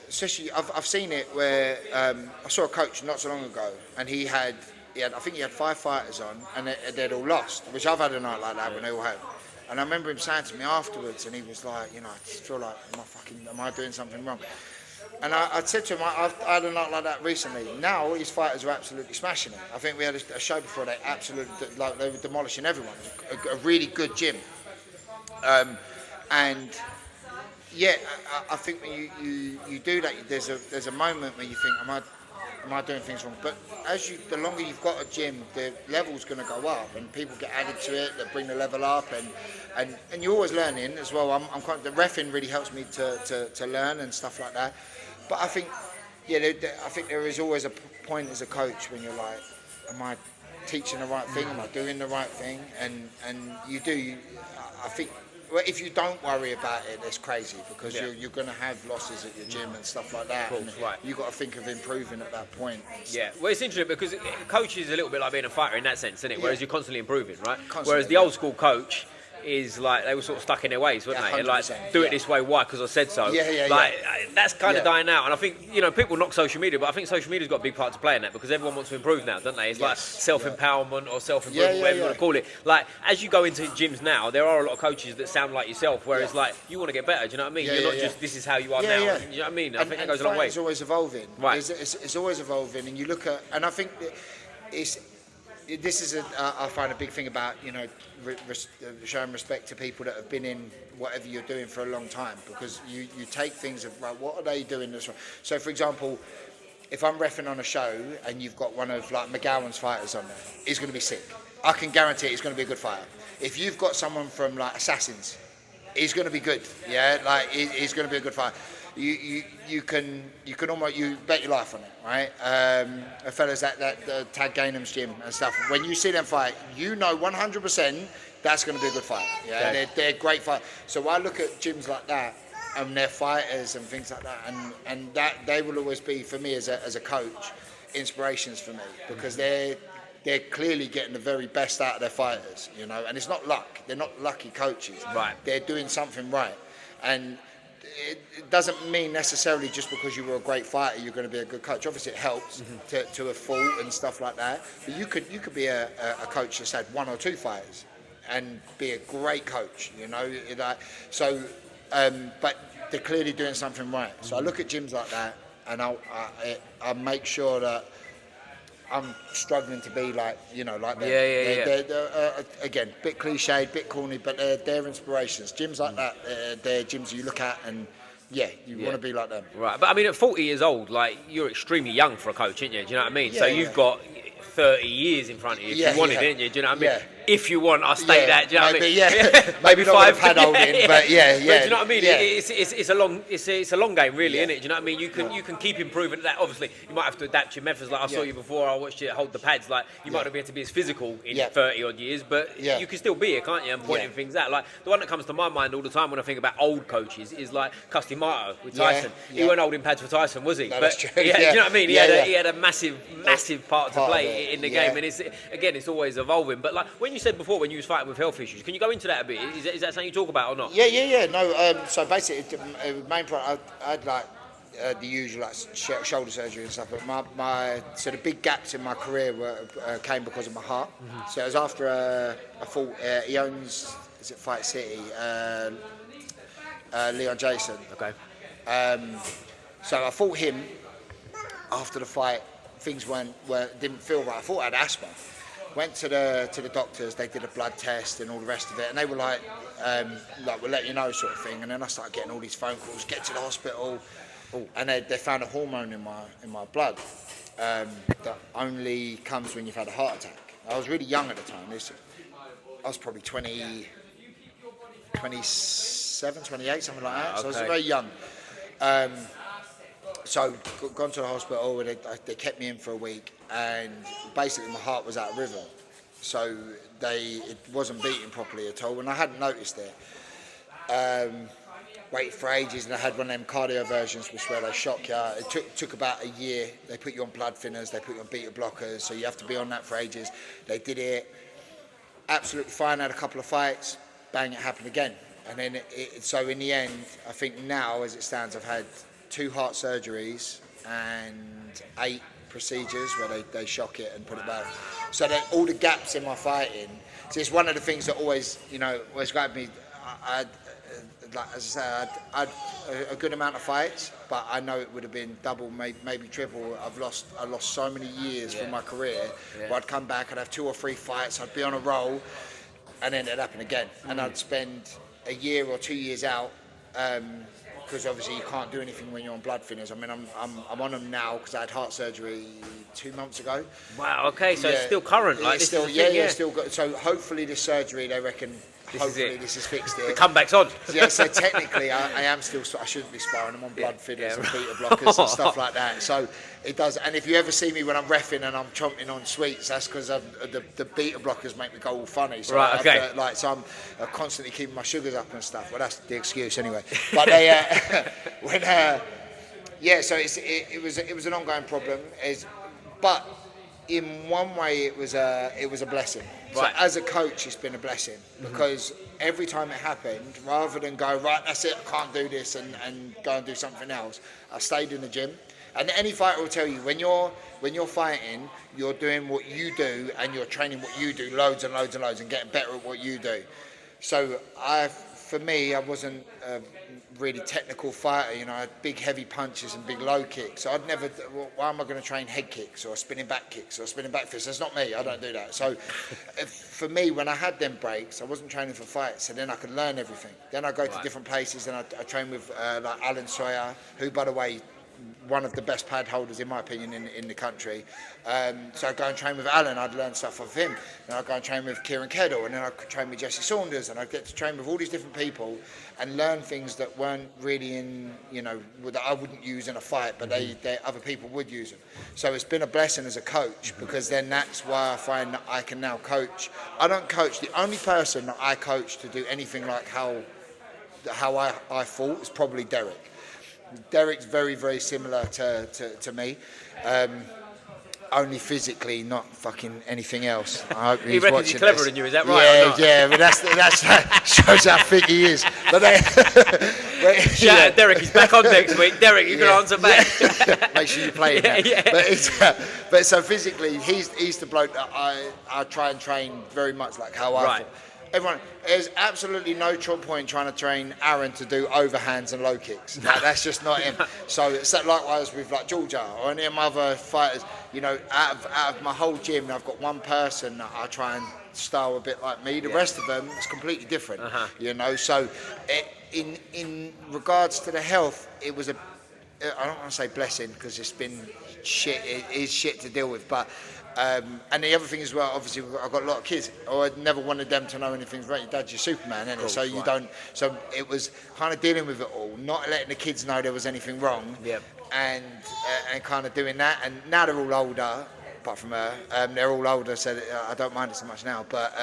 especially I've seen it where I saw a coach not so long ago, and he had I think he had 5 fighters on, and they'd all lost, which I've had a night like that when they all had. And I remember him saying to me afterwards, and he was like, you know, I just feel like, am I doing something wrong? And I said to him, I had a night like that recently. Now his fighters are absolutely smashing it. I think we had a show before they they were demolishing everyone. A really good gym. And yeah, I think when you do that, there's a moment where you think, am I doing things wrong? But the longer you've got a gym, the level's going to go up, and people get added to it that bring the level up, and you're always learning as well. The reffing really helps me to learn and stuff like that. But I think, I think there is always a point as a coach when you're like, am I teaching the right thing? Am I doing the right thing? And you do. I think. Well, if you don't worry about it, it's crazy, because you're going to have losses at your gym and stuff like that. Of course, You've got to think of improving at that point. Yeah, well, it's interesting because coach is a little bit like being a fighter in that sense, isn't it? Whereas you're constantly improving, right? Whereas the old school coach is like, they were sort of stuck in their ways, weren't they? And like, do it this way, why? Because I said so. That's kind of dying out. And I think, you know, people knock social media, but I think social media's got a big part to play in that, because everyone wants to improve now, don't they? It's like self-empowerment or self-improvement, whatever you want to call it. Like, as you go into gyms now, there are a lot of coaches that sound like yourself, whereas like, you want to get better, do you know what I mean? You're not just, this is how you are now. Do you know what I mean? I think that goes a long way. It's always evolving. Right. It's always evolving, and you look at, and I think this is I find a big thing about, you know, showing respect to people that have been in whatever you're doing for a long time, because you take things of, right, what are they doing this wrong? So for example, if I'm reffing on a show and you've got one of like McGowan's fighters on there, he's going to be sick. I can guarantee he's going to be a good fighter. If you've got someone from like Assassins, he's going to be good. Yeah, like he's going to be a good fighter. You can almost bet your life on it, right? Fellas at Tag Gainham's gym and stuff. When you see them fight, 100% that's going to be a good fight. Yeah, okay. They're great fighters. So I look at gyms like that and their fighters and things like that, and that they will always be for me as a coach, inspirations for me, because they're clearly getting the very best out of their fighters, and it's not luck. They're not lucky coaches. Right. They're doing something right, and it doesn't mean necessarily just because you were a great fighter you're going to be a good coach. Obviously, it helps to a fault and stuff like that. But you could be a coach that's had 1 or 2 fighters and be a great coach. But they're clearly doing something right. So I look at gyms like that, and I make sure that I'm struggling to be like them. They're, again, bit cliched, bit corny, but they're inspirations. Gyms like that, they're gyms you look at and want to be like them. Right, but I mean, at 40 years old, like, you're extremely young for a coach, aren't you? Do you know what I mean? So you've got 30 years in front of you if you wanted, didn't you? Do you know what I mean? If you want, I'll state that. Do you know what I mean? Yeah, maybe 5 had holding, but But do you know what I mean? It's a long game, really, isn't it? Do you know what I mean? You can keep improving that. Obviously, you might have to adapt your methods. Like I saw you before, I watched you hold the pads. Like, you might not be able to be as physical in 30 odd years, but you can still be it, can't you? And pointing things out. Like, the one that comes to my mind all the time when I think about old coaches is like Customato with Tyson. He weren't holding pads for Tyson, was he? No, but that's true. do you know what I mean? He had a massive part to play in the game, and it's always evolving. But like when you said before, when you was fighting with health issues, can you go into that a bit? Is that something you talk about or not? Yeah. No. So basically, main point, I had like the usual like shoulder surgery and stuff. But so the big gaps in my career came because of my heart. So it was after I fought. He owns Fight City, Leon Jason. Okay. So I fought him. After the fight, things didn't feel right. I thought I had asthma. Went to the doctors. They did a blood test and all the rest of it, and they were like we'll let you know, sort of thing. And then I started getting all these phone calls. Get to the hospital, and they found a hormone in my blood that only comes when you've had a heart attack. I was really young at the time. I was probably 27, 28, something like that. So I was very young. So gone to the hospital, and they kept me in for a week, and basically my heart was out of rhythm, so it wasn't beating properly at all, and I hadn't noticed it. Waited for ages, and I had one of them cardioversions, which where they shock you. It took about a year. They put you on blood thinners, they put you on beta blockers, so you have to be on that for ages. They did it absolutely fine. Had a couple of fights, bang, it happened again, and then so in the end, I think now as it stands, I've had 2 heart surgeries and 8 procedures where they shock it and put it back. So that all the gaps in my fighting. So it's one of the things that always grabbed me. Like as I said, I had a good amount of fights, but I know it would have been double, maybe triple. I lost so many years from my career. Where I'd come back, I'd have 2 or 3 fights, I'd be on a roll, and then it'd happen again. And I'd spend a year or 2 years out. Because obviously you can't do anything when you're on blood thinners. I mean, I'm on them now because I had heart surgery 2 months ago. Wow. Okay, so it's still current. Like, it's still, still got. So hopefully this surgery, they reckon. This has fixed it. The comeback's on. So technically, I am still. I shouldn't be sparring. I'm on blood thinners and beta blockers and stuff like that. So it does. And if you ever see me when I'm reffing and I'm chomping on sweets, that's because the beta blockers make me go all funny. So right. Okay. So I'm constantly keeping my sugars up and stuff. Well, that's the excuse anyway. But so it was an ongoing problem. But in one way, it was a blessing. Right. So as a coach, it's been a blessing because every time it happened, rather than go, right, that's it, I can't do this and go and do something else, I stayed in the gym. And any fighter will tell you, when you're fighting, you're doing what you do and you're training what you do loads and loads and loads and getting better at what you do. So for me, I wasn't a really technical fighter. I had big heavy punches and big low kicks. So I'd never. Why am I going to train head kicks or spinning back kicks or spinning back fists? That's not me. I don't do that. So for me, when I had them breaks, I wasn't training for fights. So then I could learn everything. Then I go to different places and I train with like Alan Sawyer, who, by the way, one of the best pad holders, in my opinion, in the country. So I'd go and train with Alan, I'd learn stuff off him. Then I'd go and train with Kieran Kedle, and then I'd train with Jesse Saunders, and I'd get to train with all these different people and learn things that weren't really in, that I wouldn't use in a fight, but other people would use them. So it's been a blessing as a coach, because then that's why I find that I can now coach. I don't coach. The only person that I coach to do anything like how I fought is probably Derek. Derek's very, very similar to me, only physically, not fucking anything else. I hope he reckons he's cleverer than you, is that right? Yeah, but that shows how fit he is. But shout out Derek, he's back on next week. Derek, you can answer back. Make sure you play him. Yeah. But so physically, he's the bloke that I try and train very much like how I fought. Everyone, there's absolutely no point trying to train Aaron to do overhands and low kicks. That's just not him. So it's likewise with like Georgia or any of my other fighters. Out of my whole gym, I've got one person that I try and style a bit like me. The rest of them is completely different. So in regards to the health, it was I don't want to say blessing, because it's been shit. It is shit to deal with, but. And the other thing as well, obviously, I've got a lot of kids. I never wanted them to know anything's right. Your dad's your Superman, isn't it? So you don't. So it was kind of dealing with it all, not letting the kids know there was anything wrong, and kind of doing that. And now they're all older, apart from her. They're all older, so I don't mind it so much now. But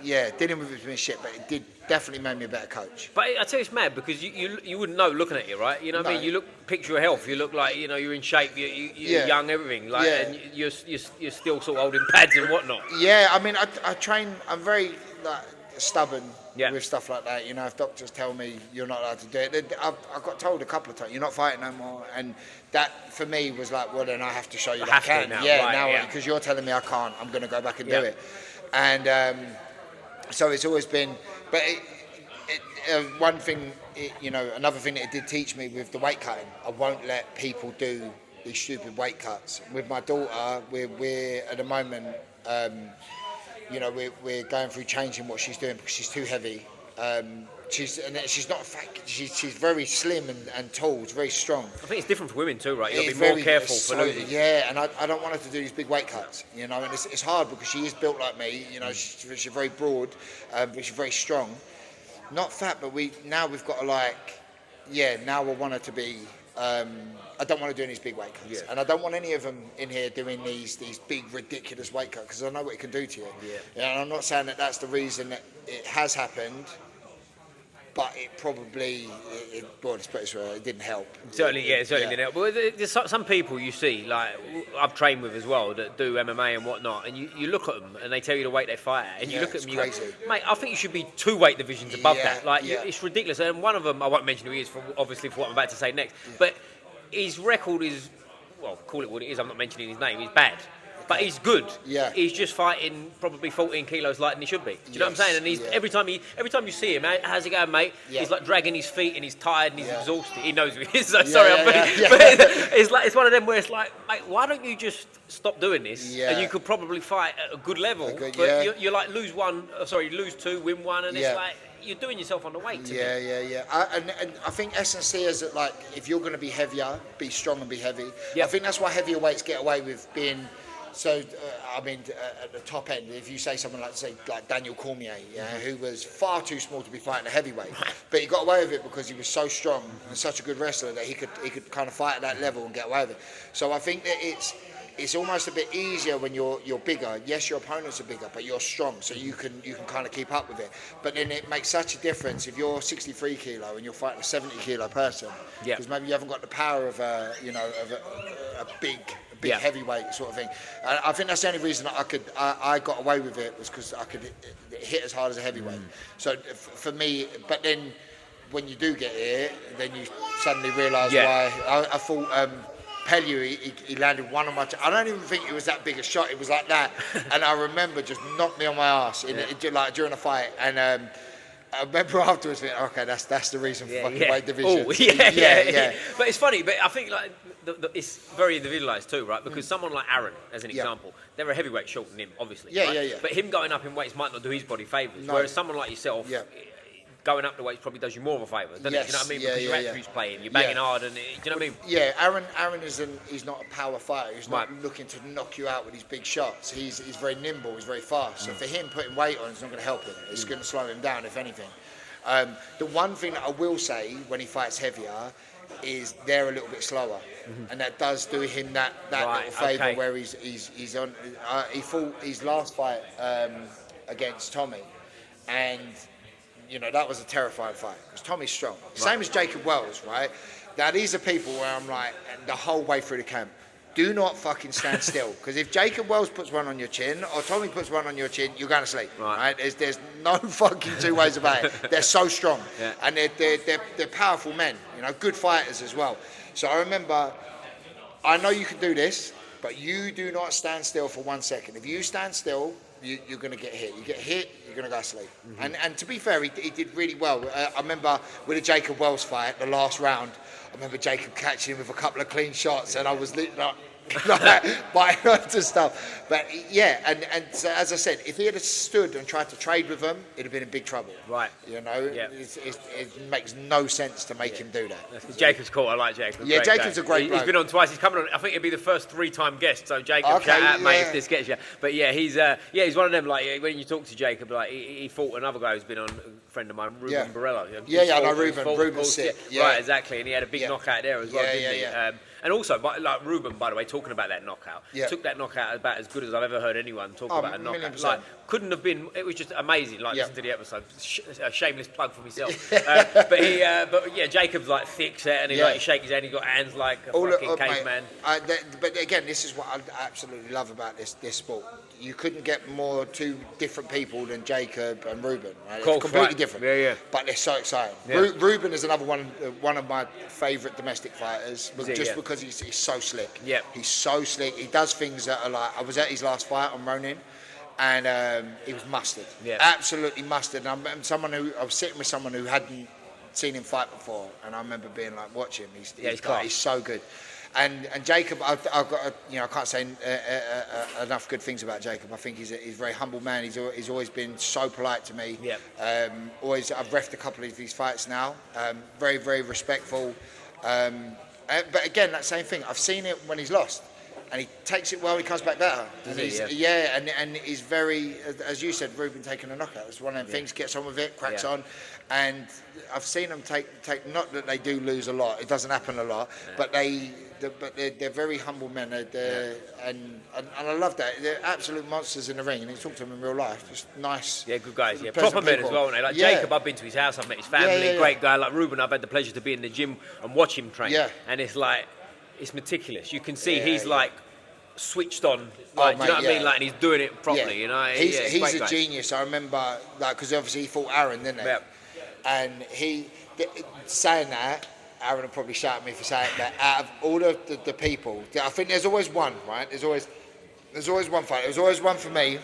dealing with it's been shit, but it did definitely made me a better coach. But I tell you, it's mad, because you wouldn't know looking at you, right? You know what I mean? You picture your health. You look like you're in shape. You're young, everything. And you're still sort of holding pads and whatnot. Yeah, I mean, I train. I'm very stubborn with stuff like that. If doctors tell me you're not allowed to do it, I got told a couple of times, you're not fighting no more, and that for me was like, well, then I have to show you that I can. Now, because you're telling me I can't, I'm going to go back and do it. And so it's always been, but one thing, another thing that it did teach me with the weight cutting, I won't let people do these stupid weight cuts. With my daughter, we're at the moment, we're going through changing what she's doing, because she's too heavy. She's not fat. She's very slim and tall. She's very strong. I think it's different for women too, right? You've got to be more careful for losing. Yeah, and I don't want her to do these big weight cuts, and it's hard, because she is built like me. She's very broad, but she's very strong. Not fat, but we've got to now I want her to be. I don't want to do these big weight cuts, and I don't want any of them in here doing these big ridiculous weight cuts, because I know what it can do to you. And I'm not saying that that's the reason that it has happened. But it probably, it didn't help. Certainly didn't help. But there's some people you see, like I've trained with as well, that do MMA and whatnot, and you look at them and they tell you the weight they fight at, and you look at them and you go, mate, I think you should be 2 weight divisions above that. It's ridiculous. And one of them, I won't mention who he is, obviously for what I'm about to say next, but his record is, well, call it what it is, I'm not mentioning his name, he's bad. But he's good. He's just fighting probably 14 kilos lighter than he should be. Do you know what I'm saying? And he's every time you see him, how's it going, mate? He's like dragging his feet, and he's tired and he's exhausted. He knows who he is. So sorry, but it's one of them where it's like, mate, why don't you just stop doing this? And you could probably fight at a good level. But you're like lose 2, win 1, and it's like you're doing yourself on the weight. And I think S&C is that, like, if you're going to be heavier, be strong and be heavy. I think that's why heavier weights get away with being. So, at the top end, if you say someone like Daniel Cormier, who was far too small to be fighting a heavyweight, but he got away with it because he was so strong and such a good wrestler that he could kind of fight at that level and get away with it. So I think that it's almost a bit easier when you're bigger. Yes, your opponents are bigger, but you're strong, so you can kind of keep up with it. But then it makes such a difference if you're 63 kilo and you're fighting a 70 kilo person, because maybe you haven't got the power of a big heavyweight sort of thing. And I think that's the only reason I got away with it, was because I could hit as hard as a heavyweight. So for me, but then when you do get here, then you suddenly realise why. I thought Pellew, he landed one on my I don't even think it was that big a shot. It was like that, and I remember just knocked me on my arse like during a fight. And I remember afterwards thinking, okay, that's the reason for fucking weight division. But it's funny, but I think like it's very individualised too, right? Because someone like Aaron, as an example, they're a heavyweight shorter than him, obviously. But him going up in weights might not do his body favours. Whereas someone like yourself, going up the weights probably does you more of a favour, doesn't it? You know what I mean? Because your attributes playing, you're banging hard, and do you know what I mean? Yeah, Aaron he's not a power fighter. He's not looking to knock you out with his big shots. He's very nimble. He's very fast. So for him, putting weight on is not going to help him. It's going to slow him down, if anything. The one thing that I will say when he fights heavier is they're a little bit slower, and that does do him that little favour where he's on. He fought his last fight against Tommy, and you know that was a terrifying fight because Tommy's strong. Same as Jacob Wells, right? Now these are people where I'm like the whole way through the camp. Do not fucking stand still, because if Jacob Wells puts one on your chin or Tommy puts one on your chin, you're going to sleep. Right? There's no fucking two ways about it. They're so strong, and they're powerful men. You know, good fighters as well. So I remember, I know you can do this, but you do not stand still for 1 second. If you stand still, you're going to get hit. You get hit, you're going to go to sleep. And to be fair, he did really well. I remember with the Jacob Wells fight, the last round, I remember Jacob catching him with a couple of clean shots, and I was lit up. Biting onto stuff, but yeah, and so, as I said, if he had stood and tried to trade with them, it'd have been in big trouble. Right. You know, it makes no sense to make him do that. Jacob's cool. I like Jacob. Yeah, Jacob's a great bloke. He's been on twice. He's coming on. I think he'll be the first 3-time guest. So Jacob, shout out, mate, if this gets you. But yeah, he's one of them. Like when you talk to Jacob, like he fought another guy who's been on, a friend of mine, Ruben Barella. I know Ruben. Ruben's sick. Right, exactly, and he had a big knockout there as well, didn't he? And also, like Ruben, by the way, talking about that knockout, took that knockout about as good as I've ever heard anyone talk about a knockout. Like, couldn't have been. It was just amazing. Like listen to the episode. A shameless plug for myself. But Jacob's like thick set, and he like shake his hand. He got hands like a fucking caveman. But again, this is what I absolutely love about this sport. You couldn't get more two different people than Jacob and Ruben. Right? It's completely different. Yeah. But they're so exciting. Yeah. Ruben is another one of my favourite domestic fighters, because he's so slick. Yeah. He's so slick. He does things that are like, I was at his last fight on Ronin, and he was mustard. Yeah. Absolutely mustard. And I was sitting with someone who hadn't seen him fight before, and I remember being like, watch him. He's so good. And Jacob, I've got I can't say enough good things about Jacob. I think he's a very humble man. He's always been so polite to me. Yeah. I've reffed a couple of his fights now. Very, very respectful. But again, that same thing. I've seen it when he's lost, and he takes it well. He comes back better. And he's very, as you said, Ruben taking a knockout. It's one of them things. Gets on with it, cracks on, and I've seen them take. Not that they do lose a lot. It doesn't happen a lot, but they're very humble men. And I love that. They're absolute monsters in the ring. And you talk to them in real life, just nice. Yeah, good guys. Yeah, proper men as well. Aren't they? Like Jacob, I've been to his house. I've met his family. Great guy. Like Ruben, I've had the pleasure to be in the gym and watch him train. Yeah. And it's like, it's meticulous. You can see he's like switched on. Like, do you know what I mean? Like, and he's doing it properly. You know, he's a genius. I remember, like, because obviously he fought Aaron, didn't he? Yeah. And saying that, Aaron will probably shout at me for saying that. Out of all of the people, I think there's always one, right? There's always one fight. There's always one for me,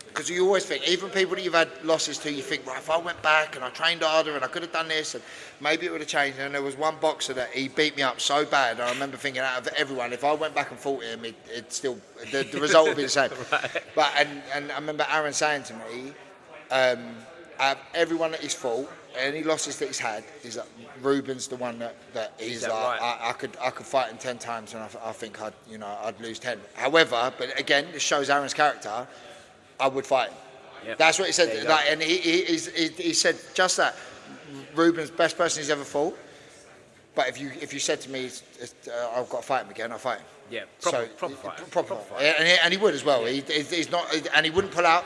because you always think, even people that you've had losses to, you think, right, if I went back and I trained harder and I could have done this, and maybe it would have changed. And there was one boxer that he beat me up so bad, and I remember thinking, out of everyone, if I went back and fought him, it still the result would be the same. Right. But and I remember Aaron saying to me, out of everyone that he's fought, any losses that he's had, is that Ruben's the one that he's like, right? I could fight him 10 times, and I think I'd lose 10. However, but again, this shows Aaron's character. I would fight him. Yep. That's what he said. Like, and he said just that. Ruben's best person he's ever fought. But if you said to me, I've got to fight him again, I'll fight him. Yeah, proper fight. And he would as well. Yeah. He's not, and he wouldn't pull out.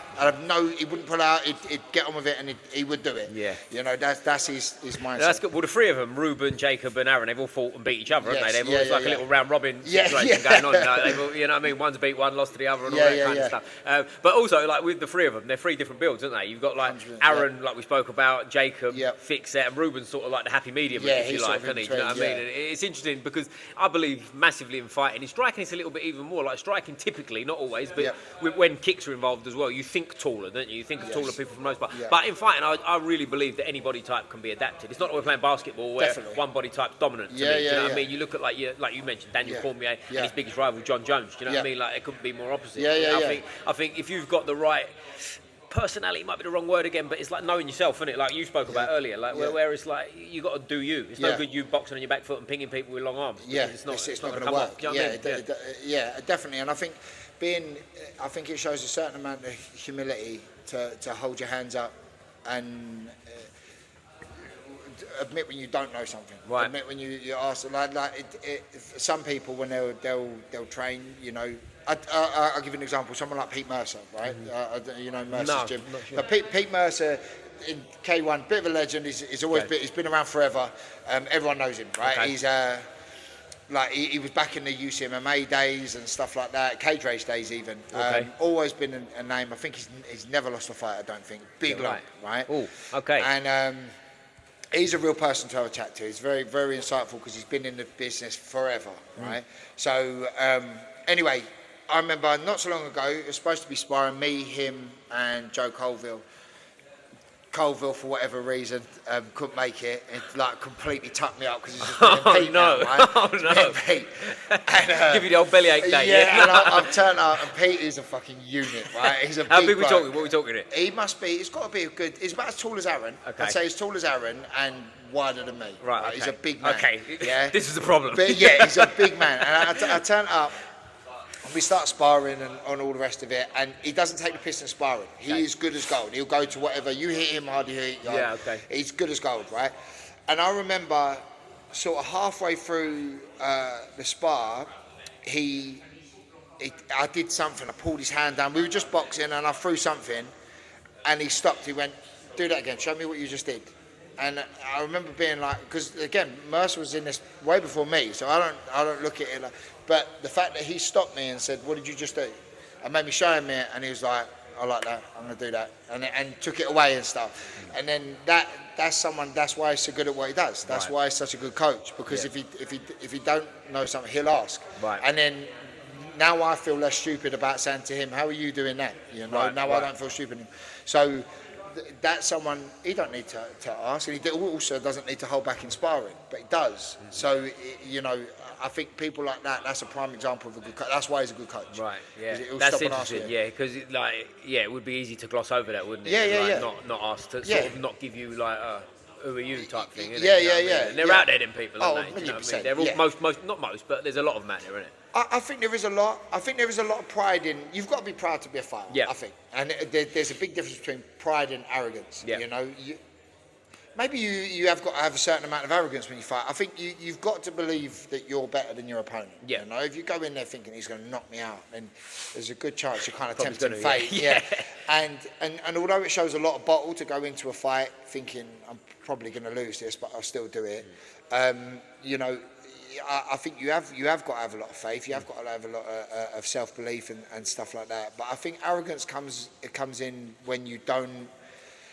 He wouldn't pull out. He'd get on with it, and he would do it. Yeah, that's his mindset. That's good. Well, the three of them, Ruben, Jacob, and Aaron, they've all fought and beat each other, haven't they? They've always a little round robin situation going on. You know what I mean? One's beat one, lost to the other, and all that kind of stuff. But also, like with the three of them, they're three different builds, aren't they? You've got like Aaron, like we spoke about, Jacob, thick set, and Ruben's sort of like the happy medium, if you like, isn't he? Do you know what I mean? And it's interesting because I believe massively in fighting. In striking, it's a little bit even more. Like striking, typically, not always, but when kicks are involved as well, you think taller, don't you? You think of taller people for the most part. Yeah. But in fighting, I really believe that any body type can be adapted. It's not like we're playing basketball where one body type's dominant. To me, do you know what I mean? You look at like you mentioned, Daniel Cormier and his biggest rival, John Jones. Do you know what I mean? Like it couldn't be more opposite. I think if you've got the right personality might be the wrong word again, but it's like knowing yourself, isn't it? Like you spoke about earlier, like where it's like you got to do you. It's no good you boxing on your back foot and pinging people with long arms. Yeah, it's not going to come work. Off, you know what I mean? Definitely. And I think it shows a certain amount of humility to hold your hands up and admit when you don't know something. Right. Admit when you ask. Some people when they'll train, you know. I'll give you an example. Someone like Pete Mercer, right? You know Mercer's gym. Not sure. But Pete Mercer in K1, bit of a legend. He's always he's been around forever. Everyone knows him, right? Okay. He's he was back in the UCMMA days and stuff like that, cage race days even. Okay. Always been a name. I think he's never lost a fight. I don't think. Big lump, right? Oh, okay. And he's a real person to have a chat to. He's very, very insightful because he's been in the business forever, right? So anyway, I remember not so long ago, it was supposed to be sparring me, him, and Joe Colville. Colville, for whatever reason, couldn't make it. It like completely tucked me up because it's just Pete now, right? Oh no! Pete. And, give you the old bellyache day. Yeah, and I've turned up, and Pete is a fucking unit, right? He's a How big big we bloke. talking? What are we talking here? He must be. He's got to be a good. He's about as tall as Aaron. Okay. I'd say as tall as Aaron and wider than me. Right. Okay. He's a big man. Okay. Yeah. This is the problem. But yeah, he's a big man, and I turn up. We start sparring and on all the rest of it, and he doesn't take the piss in sparring. He is good as gold. He'll go to whatever. You hit him hard, you hit him. Yeah, okay. He's good as gold, right? And I remember sort of halfway through the spar, I did something. I pulled his hand down. We were just boxing, and I threw something, and he stopped. He went, "Do that again. Show me what you just did." And I remember being like, because again, Mercer was in this way before me, so I don't look at it like. But the fact that he stopped me and said, "What did you just do?" and made me show him it, and he was like, "I like that. I'm gonna do that," and took it away and stuff. And then that's why he's so good at what he does. That's why he's such a good coach, because if he don't know something, he'll ask. Right. And then now I feel less stupid about saying to him, "How are you doing that?" You know. Right, now I don't feel stupid. So. That's someone he don't need to ask, and he also doesn't need to hold back in sparring, but he does. Mm-hmm. So you know, I think people like that. That's a prime example of a good coach. That's why he's a good coach. Right. Yeah. That's interesting. Yeah, because it would be easy to gloss over that, wouldn't it? Yeah. Not ask to sort of not give you like who are you type thing. Isn't Yeah. it? And they're out there, them people. Aren't they? 100%. You know what I mean? They're all, most, not most, but there's a lot of them out there, isn't it? I think there is a lot. I think there is a lot of pride in. You've got to be proud to be a fighter. Yeah. I think, and there's a big difference between pride and arrogance. Yeah. You know, maybe you have got to have a certain amount of arrogance when you fight. I think you've got to believe that you're better than your opponent. Yeah. You know, if you go in there thinking he's going to knock me out, then there's a good chance you're kind of Probably tempting gonna, fate. yeah. And although it shows a lot of bottle to go into a fight thinking I'm probably going to lose this, but I'll still do it. You know. I think you have got to have a lot of faith. You have got to have a lot of self-belief and stuff like that. But I think arrogance comes in when you don't.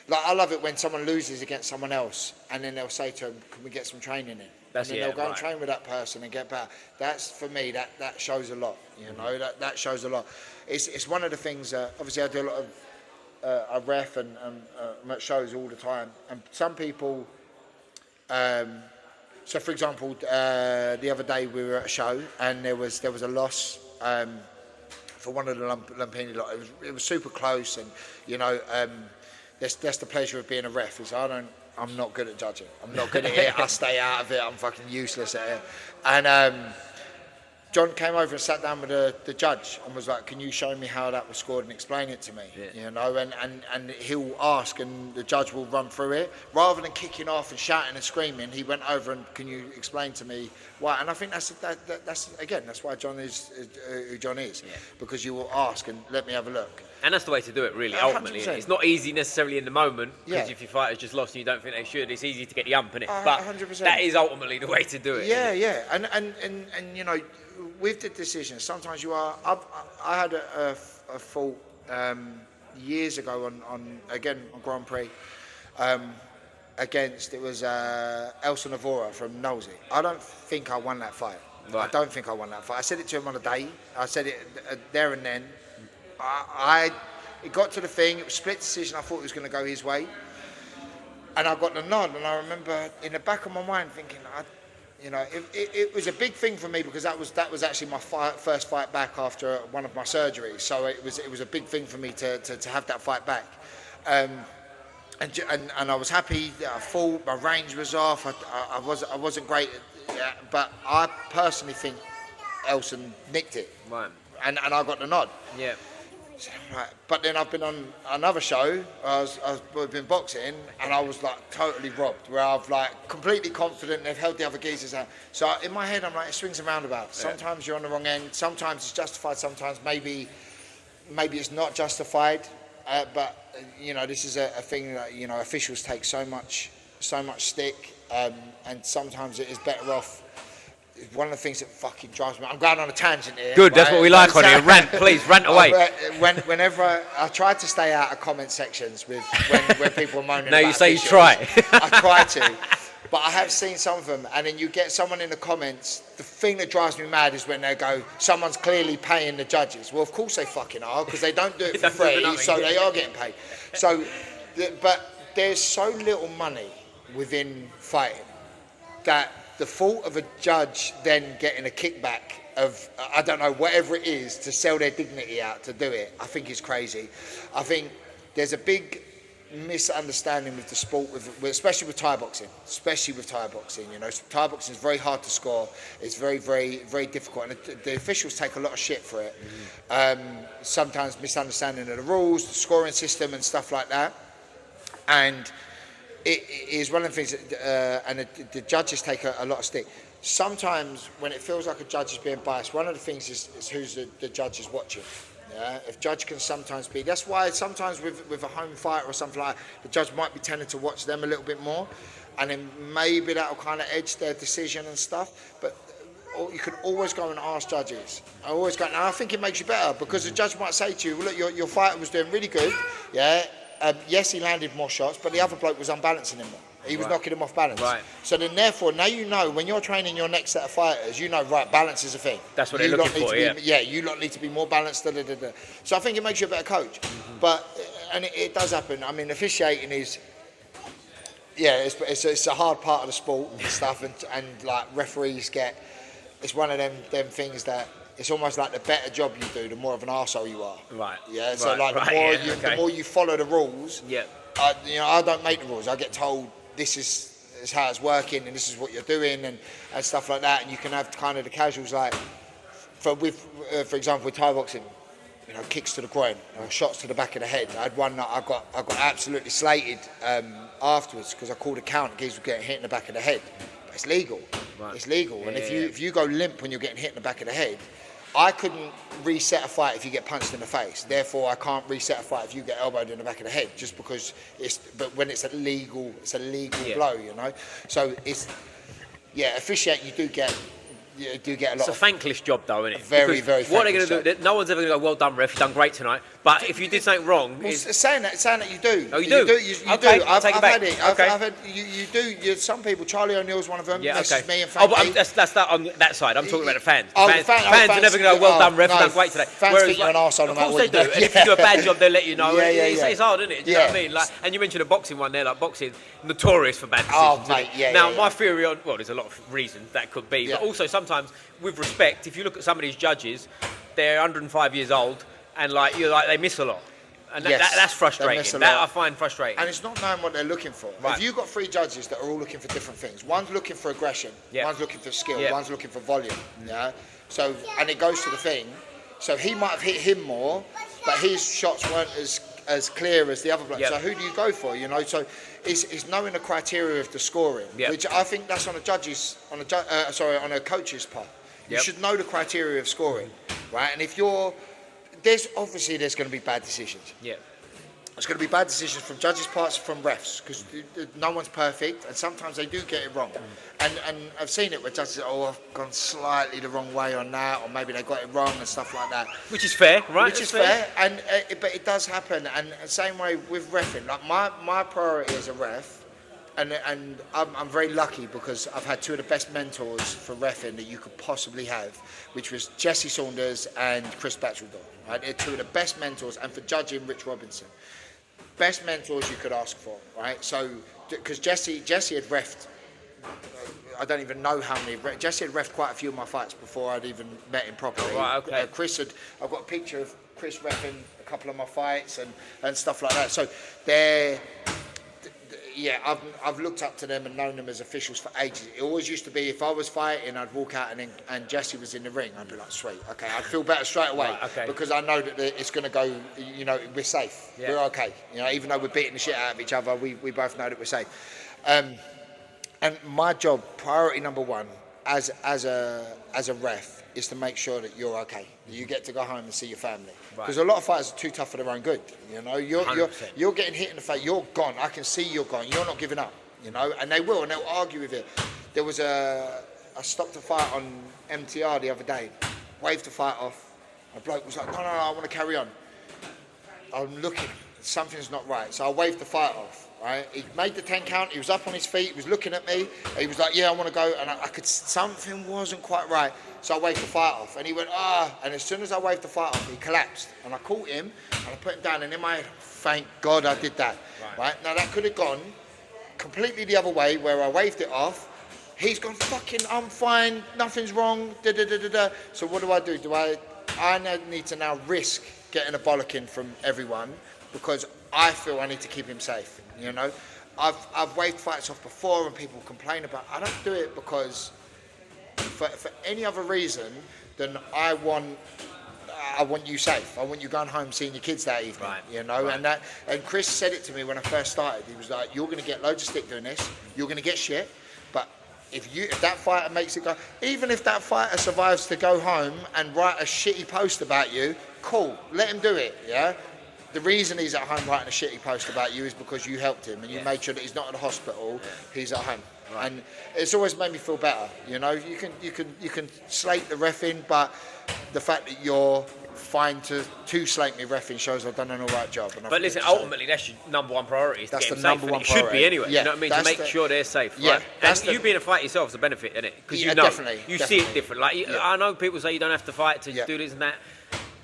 Like I love it when someone loses against someone else, and then they'll say to them, "Can we get some training in?" And then they'll go and train with that person and get better. That's for me. That shows a lot. You know, that shows a lot. It's one of the things. Obviously, I do a lot of I ref and I'm at shows all the time, and some people. So, for example, the other day we were at a show and there was a loss for one of the Lumpini lot. It was super close, and you know, that's the pleasure of being a ref. Is I'm not good at judging. I'm not good at it. I stay out of it. I'm fucking useless at it. And John came over and sat down with the judge and was like, "Can you show me how that was scored and explain it to me?" Yeah. You know, and he'll ask and the judge will run through it. Rather than kicking off and shouting and screaming, he went over and, "Can you explain to me why?" And I think that's why John is who John is, because you will ask and let me have a look. And that's the way to do it, really, ultimately. 100%. It's not easy necessarily in the moment, because Yeah. if your fighter's just lost and you don't think they should, it's easy to get the ump, innit? But 100%. that is ultimately the way to do it. Yeah. And you know, with the decisions, sometimes you are. I had a fault years ago on Grand Prix against it was Elsa Navora from Nosey. I don't think I won that fight. Right. I don't think I won that fight. I said it to him on the day. I said it there and then. It got to the thing. It was a split decision. I thought it was going to go his way, and I got the nod. And I remember in the back of my mind thinking, you know, it was a big thing for me because that was actually my first fight back after one of my surgeries. So it was a big thing for me to have that fight back. And I was happy that I fought. My range was off. I wasn't great, but I personally think Elson nicked it. Right. And I got the nod. Yeah. Right. But then I've been on another show. I've been boxing, and I was like totally robbed. Where I've like completely confident. They've held the other geezers out. So in my head, I'm like, it swings and roundabouts. Sometimes you're on the wrong end. Sometimes it's justified. Sometimes maybe it's not justified. But you know, this is a thing that, you know, officials take so much stick, and sometimes it is better off. One of the things that fucking drives me. I'm going on a tangent here. Good, that's what we like on here. Rant, please, rant away. Whenever I try to stay out of comment sections with when people are moaning. No, about you say officials. you try. I try to, but I have seen some of them, and then you get someone in the comments. The thing that drives me mad is when they go, "Someone's clearly paying the judges." Well, of course they fucking are, because they don't do it for free, so they are getting paid. So, but there's so little money within fighting that the thought of a judge then getting a kickback of, I don't know, whatever it is, to sell their dignity out to do it, I think is crazy. I think there's a big misunderstanding with the sport, especially with Thai boxing. You know, Thai boxing is very hard to score. It's very, very, very difficult, and the officials take a lot of shit for it. Sometimes misunderstanding of the rules, the scoring system, and stuff like that. And it is one of the things that, and the judges take a lot of stick. Sometimes when it feels like a judge is being biased, one of the things is who's the judge is watching. Yeah? If judge can sometimes be, that's why sometimes with a home fighter or something like that, the judge might be tending to watch them a little bit more, and then maybe that'll kind of edge their decision and stuff. But you can always go and ask judges. And I think it makes you better, because the judge might say to you, well, look, your fighter was doing really good, yeah. Yes, he landed more shots, but the other bloke was unbalancing him more. He was knocking him off balance. Right. So then, therefore, now you know, when you're training your next set of fighters, you know, right, balance is a thing. That's what they're looking for, you lot need to be more balanced. So I think it makes you a better coach. Mm-hmm. But, and it does happen. I mean, officiating is, it's a hard part of the sport and stuff, and like referees get, it's one of them things that, it's almost like the better job you do, the more of an arsehole you are. Right. Yeah. So the more you follow the rules. Yeah. I don't make the rules. I get told this is how it's working, and this is what you're doing, and stuff like that. And you can have kind of the casuals, like for example, with Thai boxing, you know, kicks to the groin, shots to the back of the head. I had one that I got absolutely slated afterwards because I called a count. Guys were getting hit in the back of the head. But it's legal. Right. It's legal. Yeah, and if you go limp when you're getting hit in the back of the head, I couldn't reset a fight if you get punched in the face. Therefore, I can't reset a fight if you get elbowed in the back of the head, just because but when it's a legal blow, you know. So officiating, you do get a lot. It's a thankless job, though, isn't it? Very, very. What are they going to do? No one's ever going to go, "Well done, ref. You've done great tonight." But if you did something wrong, saying that you do. Oh, you do. You okay, do. I've had it. I've had you do. Some people. Charlie O'Neill's one of them. Yeah, okay. Me and but that's that on that side. I'm talking about the fans. Fans are never going to go, "Well done, ref. You've done great today." Fans think you're an arsehole no matter what you do. And if you do a bad job, they'll let you know. It's hard, isn't it? Do you know what I mean? Yeah. And you mentioned a boxing one there. Like boxing, notorious for bad decisions. Oh, mate, yeah. Now, my theory on there's a lot of reasons that could be, but also sometimes, with respect, if you look at some of these judges, they're 105 years old, and they miss a lot. And that's frustrating. That I find frustrating. And it's not knowing what they're looking for. Right. If you've got three judges that are all looking for different things, one's looking for aggression, one's looking for skill, one's looking for volume. Yeah. So, and it goes to the thing. So he might have hit him more, but his shots weren't as clear as the other bloke. Yep. So who do you go for? You know. So it's knowing the criteria of the scoring, which I think that's on a coach's part. You should know the criteria of scoring, right? And if there's going to be bad decisions. Yeah. There's going to be bad decisions from judges' parts, from refs, because no one's perfect, and sometimes they do get it wrong. And I've seen it where judges say, I've gone slightly the wrong way on that, or maybe they got it wrong and stuff like that. Which is fair, right? Which is fair, but it does happen. And the same way with reffing. Like my priority as a ref, and I'm very lucky because I've had two of the best mentors for reffing that you could possibly have, which was Jesse Saunders and Chris Batcheldor. Right? They're two of the best mentors, and for judging, Rich Robinson. Best mentors you could ask for, right? So, because Jesse had reffed, I don't even know how many. Jesse had reffed quite a few of my fights before I'd even met him properly. Oh, right, okay. I've got a picture of Chris reffing a couple of my fights and stuff like that. So I've looked up to them and known them as officials for ages. It always used to be if I was fighting, I'd walk out and Jesse was in the ring. I'd be like, sweet, okay. I'd feel better straight away because I know that it's going to go. You know, we're safe. Yeah. We're okay. You know, even though we're beating the shit out of each other, we both know that we're safe. And my job, priority number one, as a ref, is to make sure that you're okay. You get to go home and see your family. Because a lot of fighters are too tough for their own good. You know, you're getting hit in the face. You're gone. I can see you're gone. You're not giving up. You know, and they will, and they'll argue with you. There was I stopped a fight on MTR the other day. Waved the fight off. A bloke was like, no, I want to carry on. I'm looking. Something's not right. So I waved the fight off. Right, he made the 10 count. He was up on his feet. He was looking at me. He was like, "Yeah, I want to go." And I could something wasn't quite right. So I waved the fight off, and he went, "Ah!" And as soon as I waved the fight off, he collapsed. And I caught him, and I put him down. And in my head, thank God I did that. Right now, that could have gone completely the other way, where I waved it off. He's gone, "Fucking, I'm fine. Nothing's wrong." Da da da da da. So what do? Do I need to now risk getting a bollocking from everyone because I feel I need to keep him safe. You know, I've waved fights off before and people complain about. I don't do it because for any other reason than I want you safe. I want you going home seeing your kids that evening. Right. You know, and Chris said it to me when I first started. He was like, "You're going to get loads of stick doing this. You're going to get shit, but if that fighter makes it go, even if that fighter survives to go home and write a shitty post about you, cool, let him do it. Yeah." The reason he's at home writing a shitty post about you is because you helped him and you made sure that he's not in the hospital. He's at home, and it's always made me feel better. You know, you can slate the reffing, but the fact that you're fine to slate me reffing shows I've done an all right job. But listen, ultimately that's your number one priority. Is that's to get the them number safe, one priority. It should be anyway. Yeah, you know what I mean? To make sure they're safe. Yeah, right? And you being a fighter yourself is a benefit, isn't it? Because you know, definitely. See it different. Like I know people say you don't have to fight to do this and that.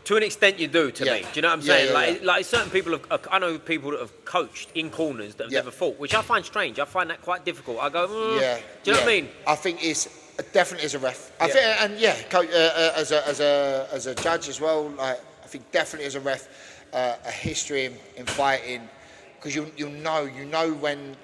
To an extent, you do. To me, do you know what I'm saying? Like certain people I know people that have coached in corners that have never fought, which I find strange. I find that quite difficult. I go, do you know what I mean? I think it's definitely as a ref. I think, and coach, as a judge as well. Like I think definitely as a ref, a history in fighting, because you know when.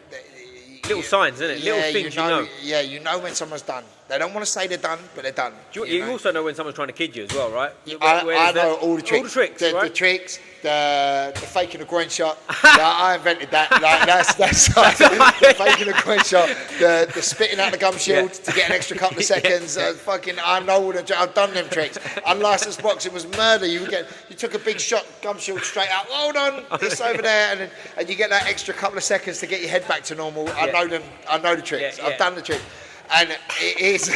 Little signs, isn't it? Little things you know. Yeah, you know when someone's done. They don't want to say they're done, but they're done. You also know when someone's trying to kid you as well, right? I know all the tricks. All the tricks, the tricks, the faking a groin shot. I invented that. Like, that's the faking a groin shot. The spitting out the gum shield to get an extra couple of seconds. I know all the. I've done them tricks. Unlicensed boxing was murder. You took a big shot, gum shield straight out. Hold on, it's over there, and you get that extra couple of seconds to get your head back to normal. I know them. I know the tricks. I've done the tricks. And it is,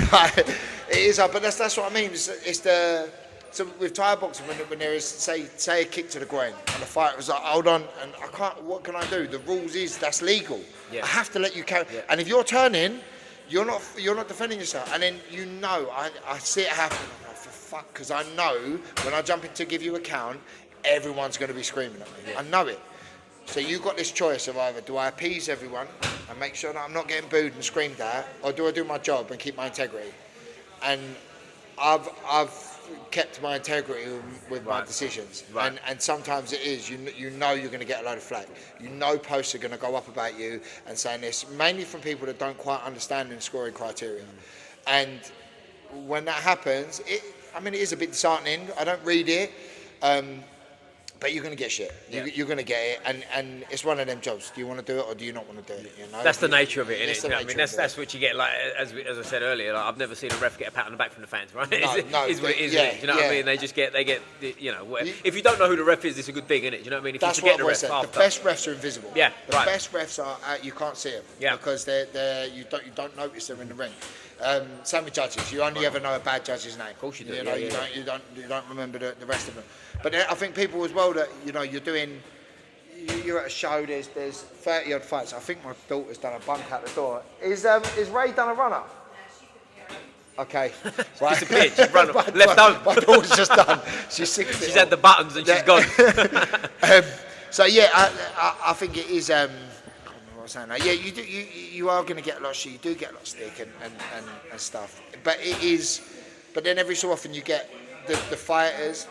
but that's what I mean. So with Thai boxing, when there is say a kick to the groin, and the fighter was like, hold on, and I can't. What can I do? The rules is that's legal. Yeah. I have to let you carry. Yeah. And if you're turning, you're not defending yourself. And then I see it happen. I'm like, for fuck, because I know when I jump in to give you a count, everyone's going to be screaming at me. Yeah. I know it. So you've got this choice of either do I appease everyone and make sure that I'm not getting booed and screamed at, or do I do my job and keep my integrity? And I've kept my integrity with my decisions. Right. And sometimes it is, you know you're going to get a load of flack. You know posts are going to go up about you and saying this, mainly from people that don't quite understand the scoring criteria. And when that happens, it is a bit disheartening. I don't read it. But you're going to get shit. You're going to get it, and it's one of them jobs. Do you want to do it or do you not want to do it? You know? That's the nature of it, isn't it? You know what I mean, that's what you get. Like as I said earlier, like, I've never seen a ref get a pat on the back from the fans, right? No, is what it is. Do you know what I mean? They get. You know, if you don't know who the ref is, it's a good thing, isn't it? Do you know what I mean? If that's you forget what I said. The best refs are invisible. Yeah, the best refs are you can't see them. Yeah, because you don't notice them in the ring. Same with judges. You only ever know a bad judge's name. Of course you do. You don't remember the rest of them. But I think people as well that you're at a show. There's 30 odd fights. I think my daughter's done a bunk out the door. Is Ray done a runner? Okay. Right. Disappeared. She's run left home. My daughter's just done. She's 60. She's had the buttons and she's gone. So yeah, I think it is. was saying? Yeah, you do. You are going to get a lot of shit. You do get a lot of stick and stuff. But it is. But then every so often you get the fighters.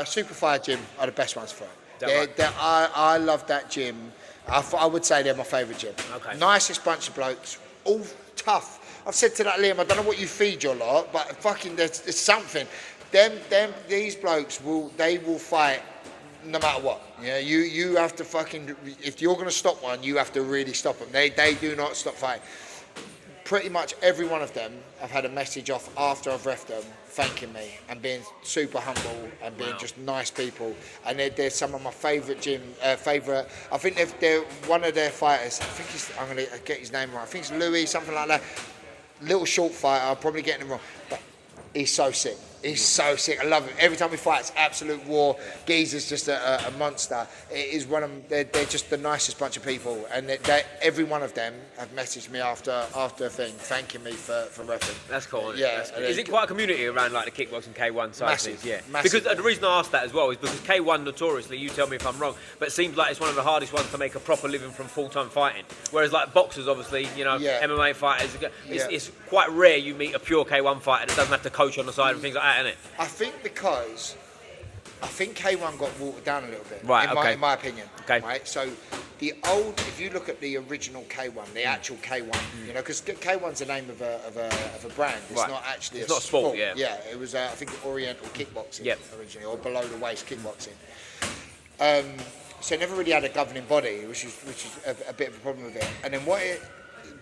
Super Fire Gym are the best ones for it. I love that gym. I would say they're my favourite gym. Okay. Nicest bunch of blokes, all tough. I've said to that Liam, I don't know what you feed your lot, but fucking there's something. These blokes will fight no matter what. Yeah, you have to fucking, if you're gonna stop one, you have to really stop them. They do not stop fighting. Pretty much every one of them, I've had a message off after I've reffed them, thanking me and being super humble and being just nice people. And they're some of my favourite I think they're one of their fighters. I'm going to get his name right. I think it's Louis, something like that. Little short fighter, I'm probably getting him wrong. But he's so sick. He's so sick. I love him. Every time we fight, it's absolute war. Geezer's just a monster. It is one of them. They're just the nicest bunch of people, and every one of them have messaged me after a thing, thanking me for reffing. That's cool. Yeah. That's cool. Is it quite a community around like the kickboxing K1 side of things? Yeah. Massive. Because the reason I asked that as well is because K1 notoriously, you tell me if I'm wrong, but it seems like it's one of the hardest ones to make a proper living from full-time fighting. Whereas like boxers, obviously, MMA fighters, it's quite rare you meet a pure K1 fighter that doesn't have to coach on the side and things like that, isn't it? I think K1 got watered down a little bit, right? In my opinion. Okay. Right. So if you look at the original K1, the actual K1, because K1's the name of a brand. It's not actually. It's not a sport. Yeah. Yeah. It was I think Oriental kickboxing originally, or below the waist kickboxing. So it never really had a governing body, which is a bit of a problem with it. And then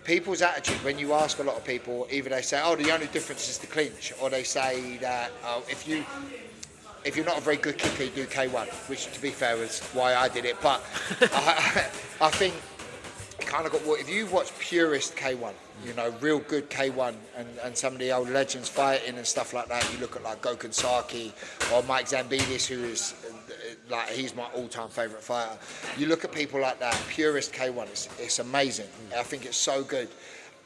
people's attitude when you ask a lot of people, either they say, the only difference is the clinch, or they say that if you're not a very good kicker, you do K1, which to be fair is why I did it. But I think it kind of got, if you watch purist K1, real good K1 and some of the old legends fighting and stuff like that, you look at like Gokhan Saki or Mike Zambidis, who is he's my all-time favourite fighter. You look at people like that, purist K1, it's amazing. I think it's so good.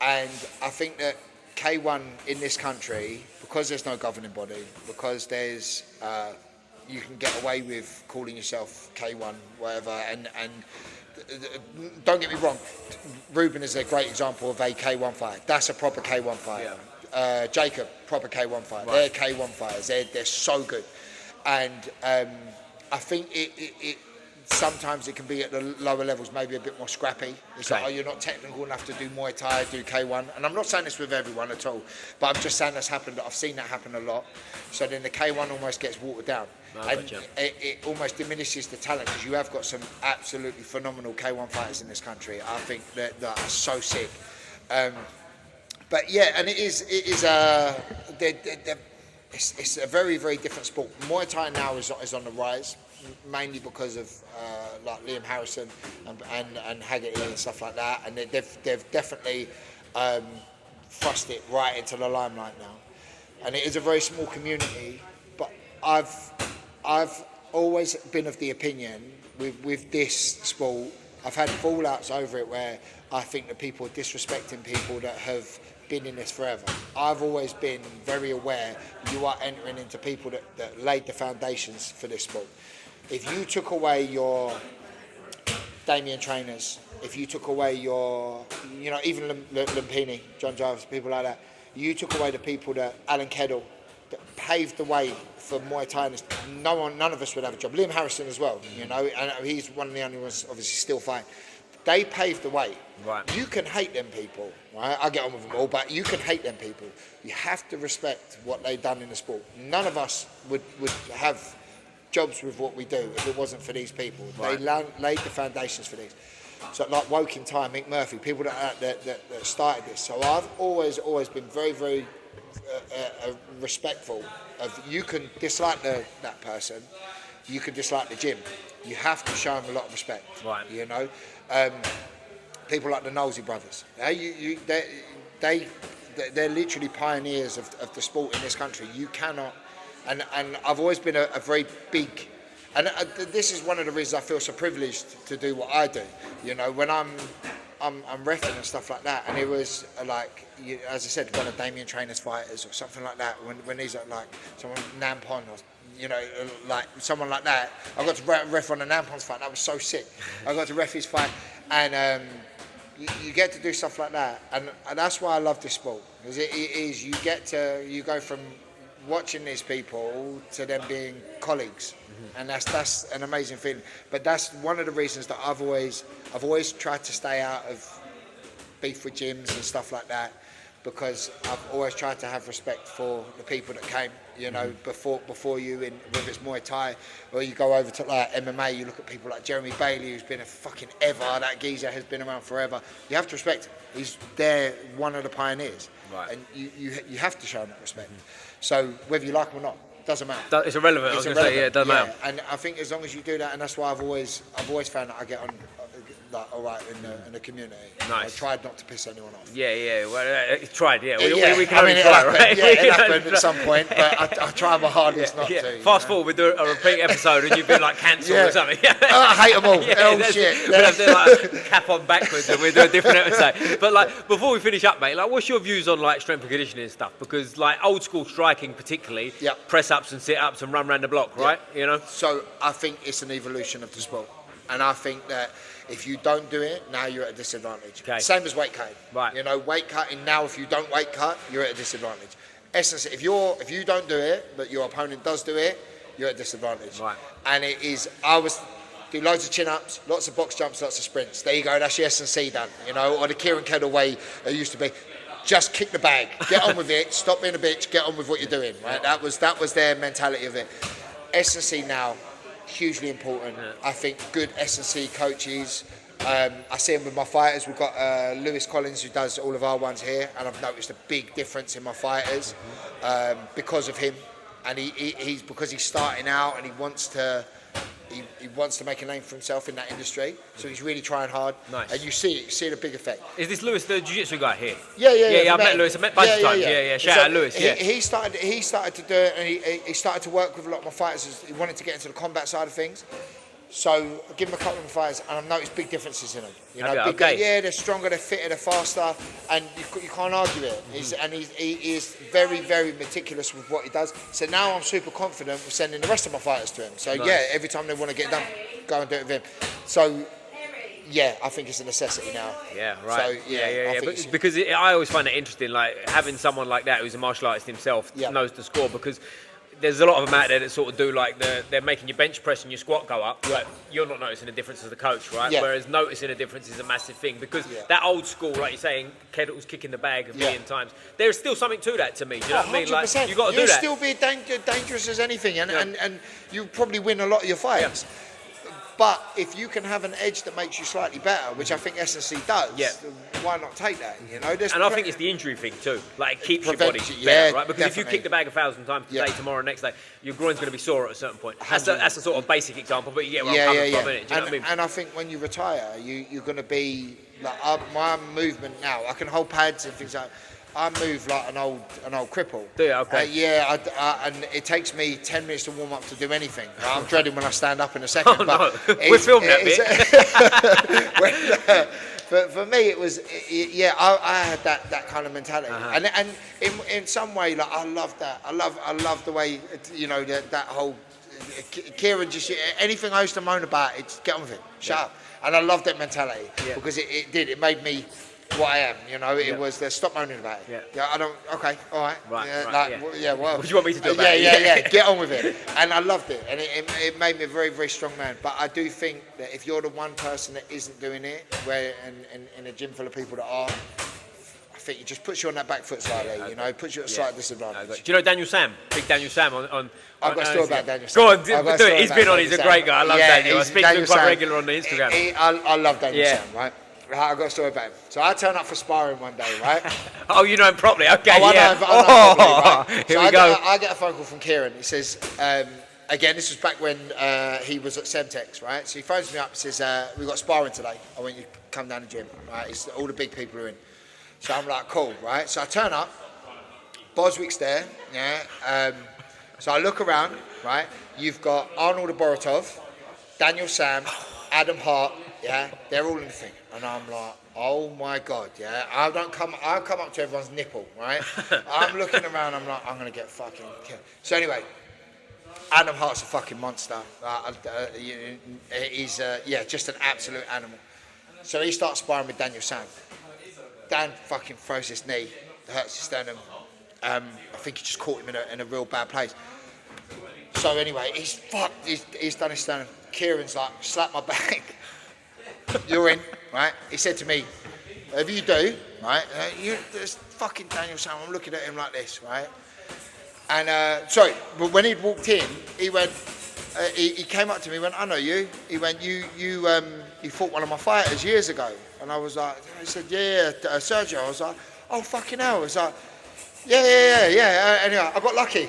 And I think that K1 in this country, because there's no governing body, because there's you can get away with calling yourself K1, whatever, and don't get me wrong, Ruben is a great example of a K1 fighter. That's a proper K1 fighter. Yeah. Jacob, proper K1 fighter. Right. They're K1 fighters. They're so good. And I think it sometimes it can be at the lower levels maybe a bit more scrappy. It's like, you're not technical enough to do Muay Thai, do K1. And I'm not saying this with everyone at all, but I'm just saying that's happened. I've seen that happen a lot. So then the K1 almost gets watered down. It almost diminishes the talent, because you have got some absolutely phenomenal K1 fighters in this country. I think that are so sick. But yeah, and it's a very, very different sport. Muay Thai now is on the rise, mainly because of like Liam Harrison and Haggerty and stuff like that, and they've definitely thrust it right into the limelight now. And it is a very small community, but I've always been of the opinion with this sport, I've had fallouts over it where I think that people are disrespecting people that have been in this forever. I've always been very aware you are entering into people that laid the foundations for this sport. If you took away your Damien trainers, if you took away your, even Lumpini, John Jarvis, people like that, you took away the people that, Alan Kedel, that paved the way for Muay Thai, and none of us would have a job. Liam Harrison as well, and he's one of the only ones obviously still fighting. They paved the way. Right. You can hate them people, right? I get on with them all, but you can hate them people. You have to respect what they've done in the sport. None of us would have jobs with what we do if it wasn't for these people. Right. They laid the foundations for these. So like Woking Time, Mick Murphy, people that started this. So I've always been very, very respectful of, you can dislike that person, you can dislike the gym. You have to show them a lot of respect. Right. People like the Knowlesy brothers. They're literally pioneers of the sport in this country. You cannot, and I've always been a very big, and this is one of the reasons I feel so privileged to do what I do. When I'm reffing and stuff like that, and it was like, as I said, one of Damien Trainer's fighters or something like that. When he's like someone Nampon or like someone like that, I got to ref on a Nampon's fight. That was so sick. I got to ref his fight, and you get to do stuff like that, and that's why I love this sport, because it is, you go from watching these people to them being colleagues, and that's an amazing feeling. But that's one of the reasons that I've always tried to stay out of beef with gyms and stuff like that, because I've always tried to have respect for the people that came, before you, whether it's Muay Thai or you go over to like MMA. You look at people like Jeremy Bailey, who's been a fucking ever. That geezer has been around forever. You have to respect him. He's one of the pioneers, right? And you have to show him that respect. So whether you like him or not, doesn't matter. It's irrelevant. I was going to say, it doesn't matter. And I think as long as you do that, and that's why I've always found that I get on all right in the community. Nice. I tried not to piss anyone off. Yeah. Well, tried. Yeah. We can only try, right? Yeah, it happened at some point, but I try my hardest not to. Fast forward, we do a repeat episode, and you've been like cancelled or something. I hate them all. Shit. We'll have to like cap on backwards, and we'll do a different episode. But like before we finish up, mate, like what's your views on like strength and conditioning and stuff? Because like old school striking, particularly, press ups and sit ups and run around the block, right? So I think it's an evolution of the sport, and I think that if you don't do it, now you're at a disadvantage. Okay. Same as weight cutting. Right. Weight cutting now, if you don't weight cut, you're at a disadvantage. Essence, if you don't do it, but your opponent does do it, you're at a disadvantage. Right. And it is, do loads of chin-ups, lots of box jumps, lots of sprints. There you go, that's your S&C done, or the Kieran Kettle way it used to be. Just kick the bag, get on with it, stop being a bitch, get on with what you're doing, right? That was their mentality of it. S&C now, hugely important. I think good S&C coaches. I see them with my fighters. We've got Lewis Collins, who does all of our ones here, and I've noticed a big difference in my fighters because of him. And he's because he's starting out and he wants to make a name for himself in that industry. So he's really trying hard. Nice. And you see a big effect. Is this Lewis, the Jiu Jitsu guy here? Yeah. I met Lewis. I met a bunch of times. Yeah. Shout out Lewis. He started to do it, and he started to work with a lot of my fighters. He wanted to get into the combat side of things. So I give him a couple of my fighters, and I've noticed big differences in them. They're stronger, they're fitter, they're faster, and you can't argue it. He is very, very meticulous with what he does. So now I'm super confident with sending the rest of my fighters to him. So nice. Every time they want to get done, go and do it with him. So I think it's a necessity now. Yeah, right. So, because I always find it interesting, like having someone like that who's a martial artist himself knows the score, because there's a lot of them out there that sort of do like they're making your bench press and your squat go up, but you're not noticing the difference as the coach, right? Whereas noticing the difference is a massive thing, because that old school, like you're saying, Kettle's kicking the bag a million times. There's still something to that to me. Do you know what I mean? Like you got to do that. You'll still be dangerous as anything, and you probably win a lot of your fights. Yeah. But if you can have an edge that makes you slightly better, which I think S&C does, why not take that? And I think it's the injury thing too. Like it keeps your body better, right? Because if you kick the bag 1,000 times today, tomorrow, next day, your groin's going to be sore at a certain point. That's a sort of basic example, but you get where I'm coming from, innit? Do you know what I mean? And I think when you retire, you're going to be like my movement now. I can hold pads and things like that. I move like an old cripple. Do you? Okay. And it takes me 10 minutes to warm up to do anything. I'm dreading when I stand up in a second. Oh, no. We're filming that bit. For me, it was, I had that kind of mentality. And in some way, like, I love that. I love the way, that whole, Kieran just, anything I used to moan about, it's get on with it, shut up. And I love that mentality because it made me what I am, it was stop moaning about it. I don't, okay, all right. Well. What do you want me to do about it? Get on with it. And I loved it. And it made me a very, very strong man. But I do think that if you're the one person that isn't doing it, where in a gym full of people that are, I think it just puts you on that back foot slightly, puts you at a slight disadvantage. Do you know Daniel Sam? Big Daniel Sam on I've got a story about Daniel Sam. Go on, do it. He's been on, he's a great guy. I love Daniel. I speak to him quite regular on the Instagram. I love Daniel Sam, right? I've got a story about him. So I turn up for sparring one day, right? Oh, you know him properly. Okay, I know him properly, right? Here we go. I get a phone call from Kieran. He says, again, this was back when he was at Semtex, right? So he phones me up and says, we've got sparring today. I want you to come down to the gym, right? All the big people are in. So I'm like, cool, right? So I turn up. Boswick's there, so I look around, right? You've got Arnold Boratov, Daniel Sam, Adam Hart, they're all in the thing. And I'm like, oh my God, I'll come up to everyone's nipple, right? I'm looking around, I'm like, I'm going to get fucking killed. So anyway, Adam Hart's a fucking monster. He's, just an absolute animal. So he starts sparring with Daniel Sam. Dan fucking throws his knee, hurts his sternum. I think he just caught him in a real bad place. So anyway, he's fucked. He's done his sternum. Kieran's like, slap my back. You're in, right? He said to me, whatever you do, right? There's fucking Daniel Sam. I'm looking at him like this, right? And but when he'd walked in, he went. He came up to me and went, I know you. He went, you fought one of my fighters years ago. And I was like, he said, yeah, Sergio. I was like, oh, fucking hell. I was like, yeah. Anyway, I got lucky.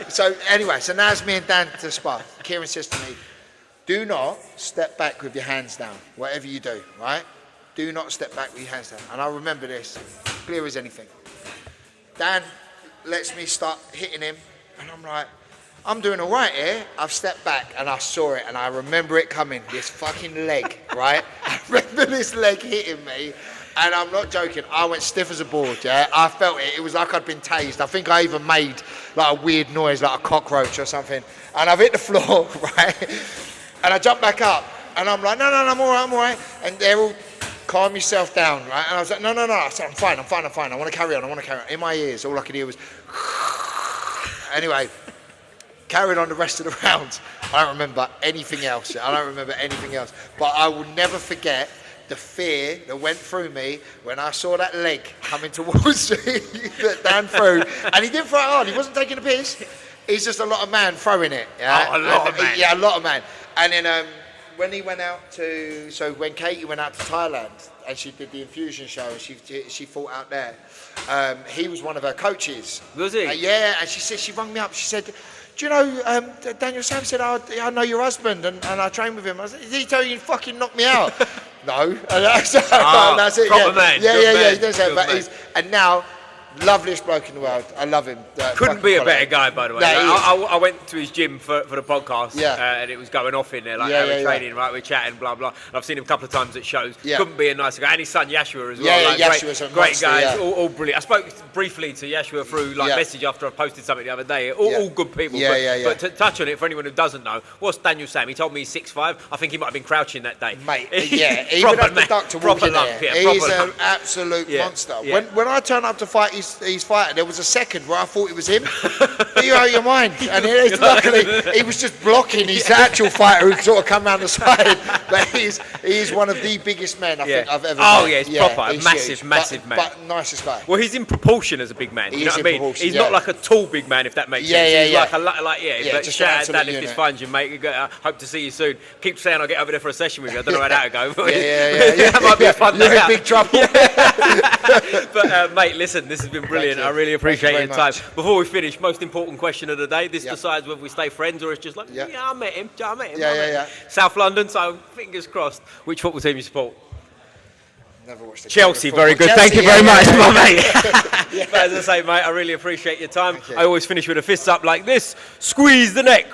So anyway, so now it's me and Dan to spar. Kieran says to me, do not step back with your hands down, whatever you do, right? Do not step back with your hands down. And I remember this, clear as anything. Dan lets me start hitting him, and I'm like, I'm doing all right here. I've stepped back and I saw it and I remember it coming, this fucking leg, right? I remember this leg hitting me and I'm not joking. I went stiff as a board, yeah? I felt it. It was like I'd been tased. I think I even made like a weird noise, like a cockroach or something. And I've hit the floor, right? And I jumped back up and I'm like, no, I'm all right. And they're all, calm yourself down, right? And I was like, no. I said, I'm fine. I want to carry on. In my ears, all I could hear was, anyway. Carried on the rest of the rounds. I don't remember anything else. But I will never forget the fear that went through me when I saw that leg coming towards me that Dan threw. And he didn't throw it hard. He wasn't taking a piss. He's just a lot of man throwing it. Yeah? Oh, a lot of man. Yeah, a lot of man. And then when he went out to... So when Katie went out to Thailand and she did the infusion show and she fought out there, he was one of her coaches. Was he? Yeah, and she said, she rang me up. She said... Do you know, Daniel Sam said, I know your husband and I train with him. I said, did he tell you fucking knock me out? No. That's it. Proper man. Yeah. He does that. And now, loveliest bloke in the world. I love him. Couldn't be a better guy, by the way. No, I went to his gym for the podcast, and it was going off in there, like we're training, right? We're chatting, blah blah. And I've seen him a couple of times at shows. Yeah. Couldn't be a nicer guy. And his son Yashua as well. Yeah, Yashua's a great monster, guys, all brilliant. I spoke briefly to Yashua through message after I posted something the other day. All good people. But to touch on it for anyone who doesn't know, what's Daniel Sam? He told me he's 6'5". I think he might have been crouching that day. Mate, he would have the duck to walk in there. He's an absolute monster. Yeah. When I turned up to fight his fighter, there was a second where I thought it was him. You out of your mind. And luckily, he was just blocking his actual fighter who sort of come around the side. But he's one of the biggest men I think I've ever met. Oh, yeah, he's proper. He's massive man. But nicest guy. Well, he's in proportion as a big man. You know what I mean? He's not like a tall big man, if that makes sense. He's but just shout out Dan if this finds you, mate. Hope to see you soon. Keep saying I'll get over there for a session with you. I don't know how that'll go. That might be a fun day. You're in big trouble. But mate, listen, this has been brilliant. I really appreciate your time. Before we finish, most important question of the day. This decides whether we stay friends or it's just like, I met him. South London, so fingers crossed. Which football team you support? Never watched Chelsea, very good. Thank you very much, my mate. But as I say, mate, I really appreciate your time. I always finish with a fist up like this. Squeeze the neck.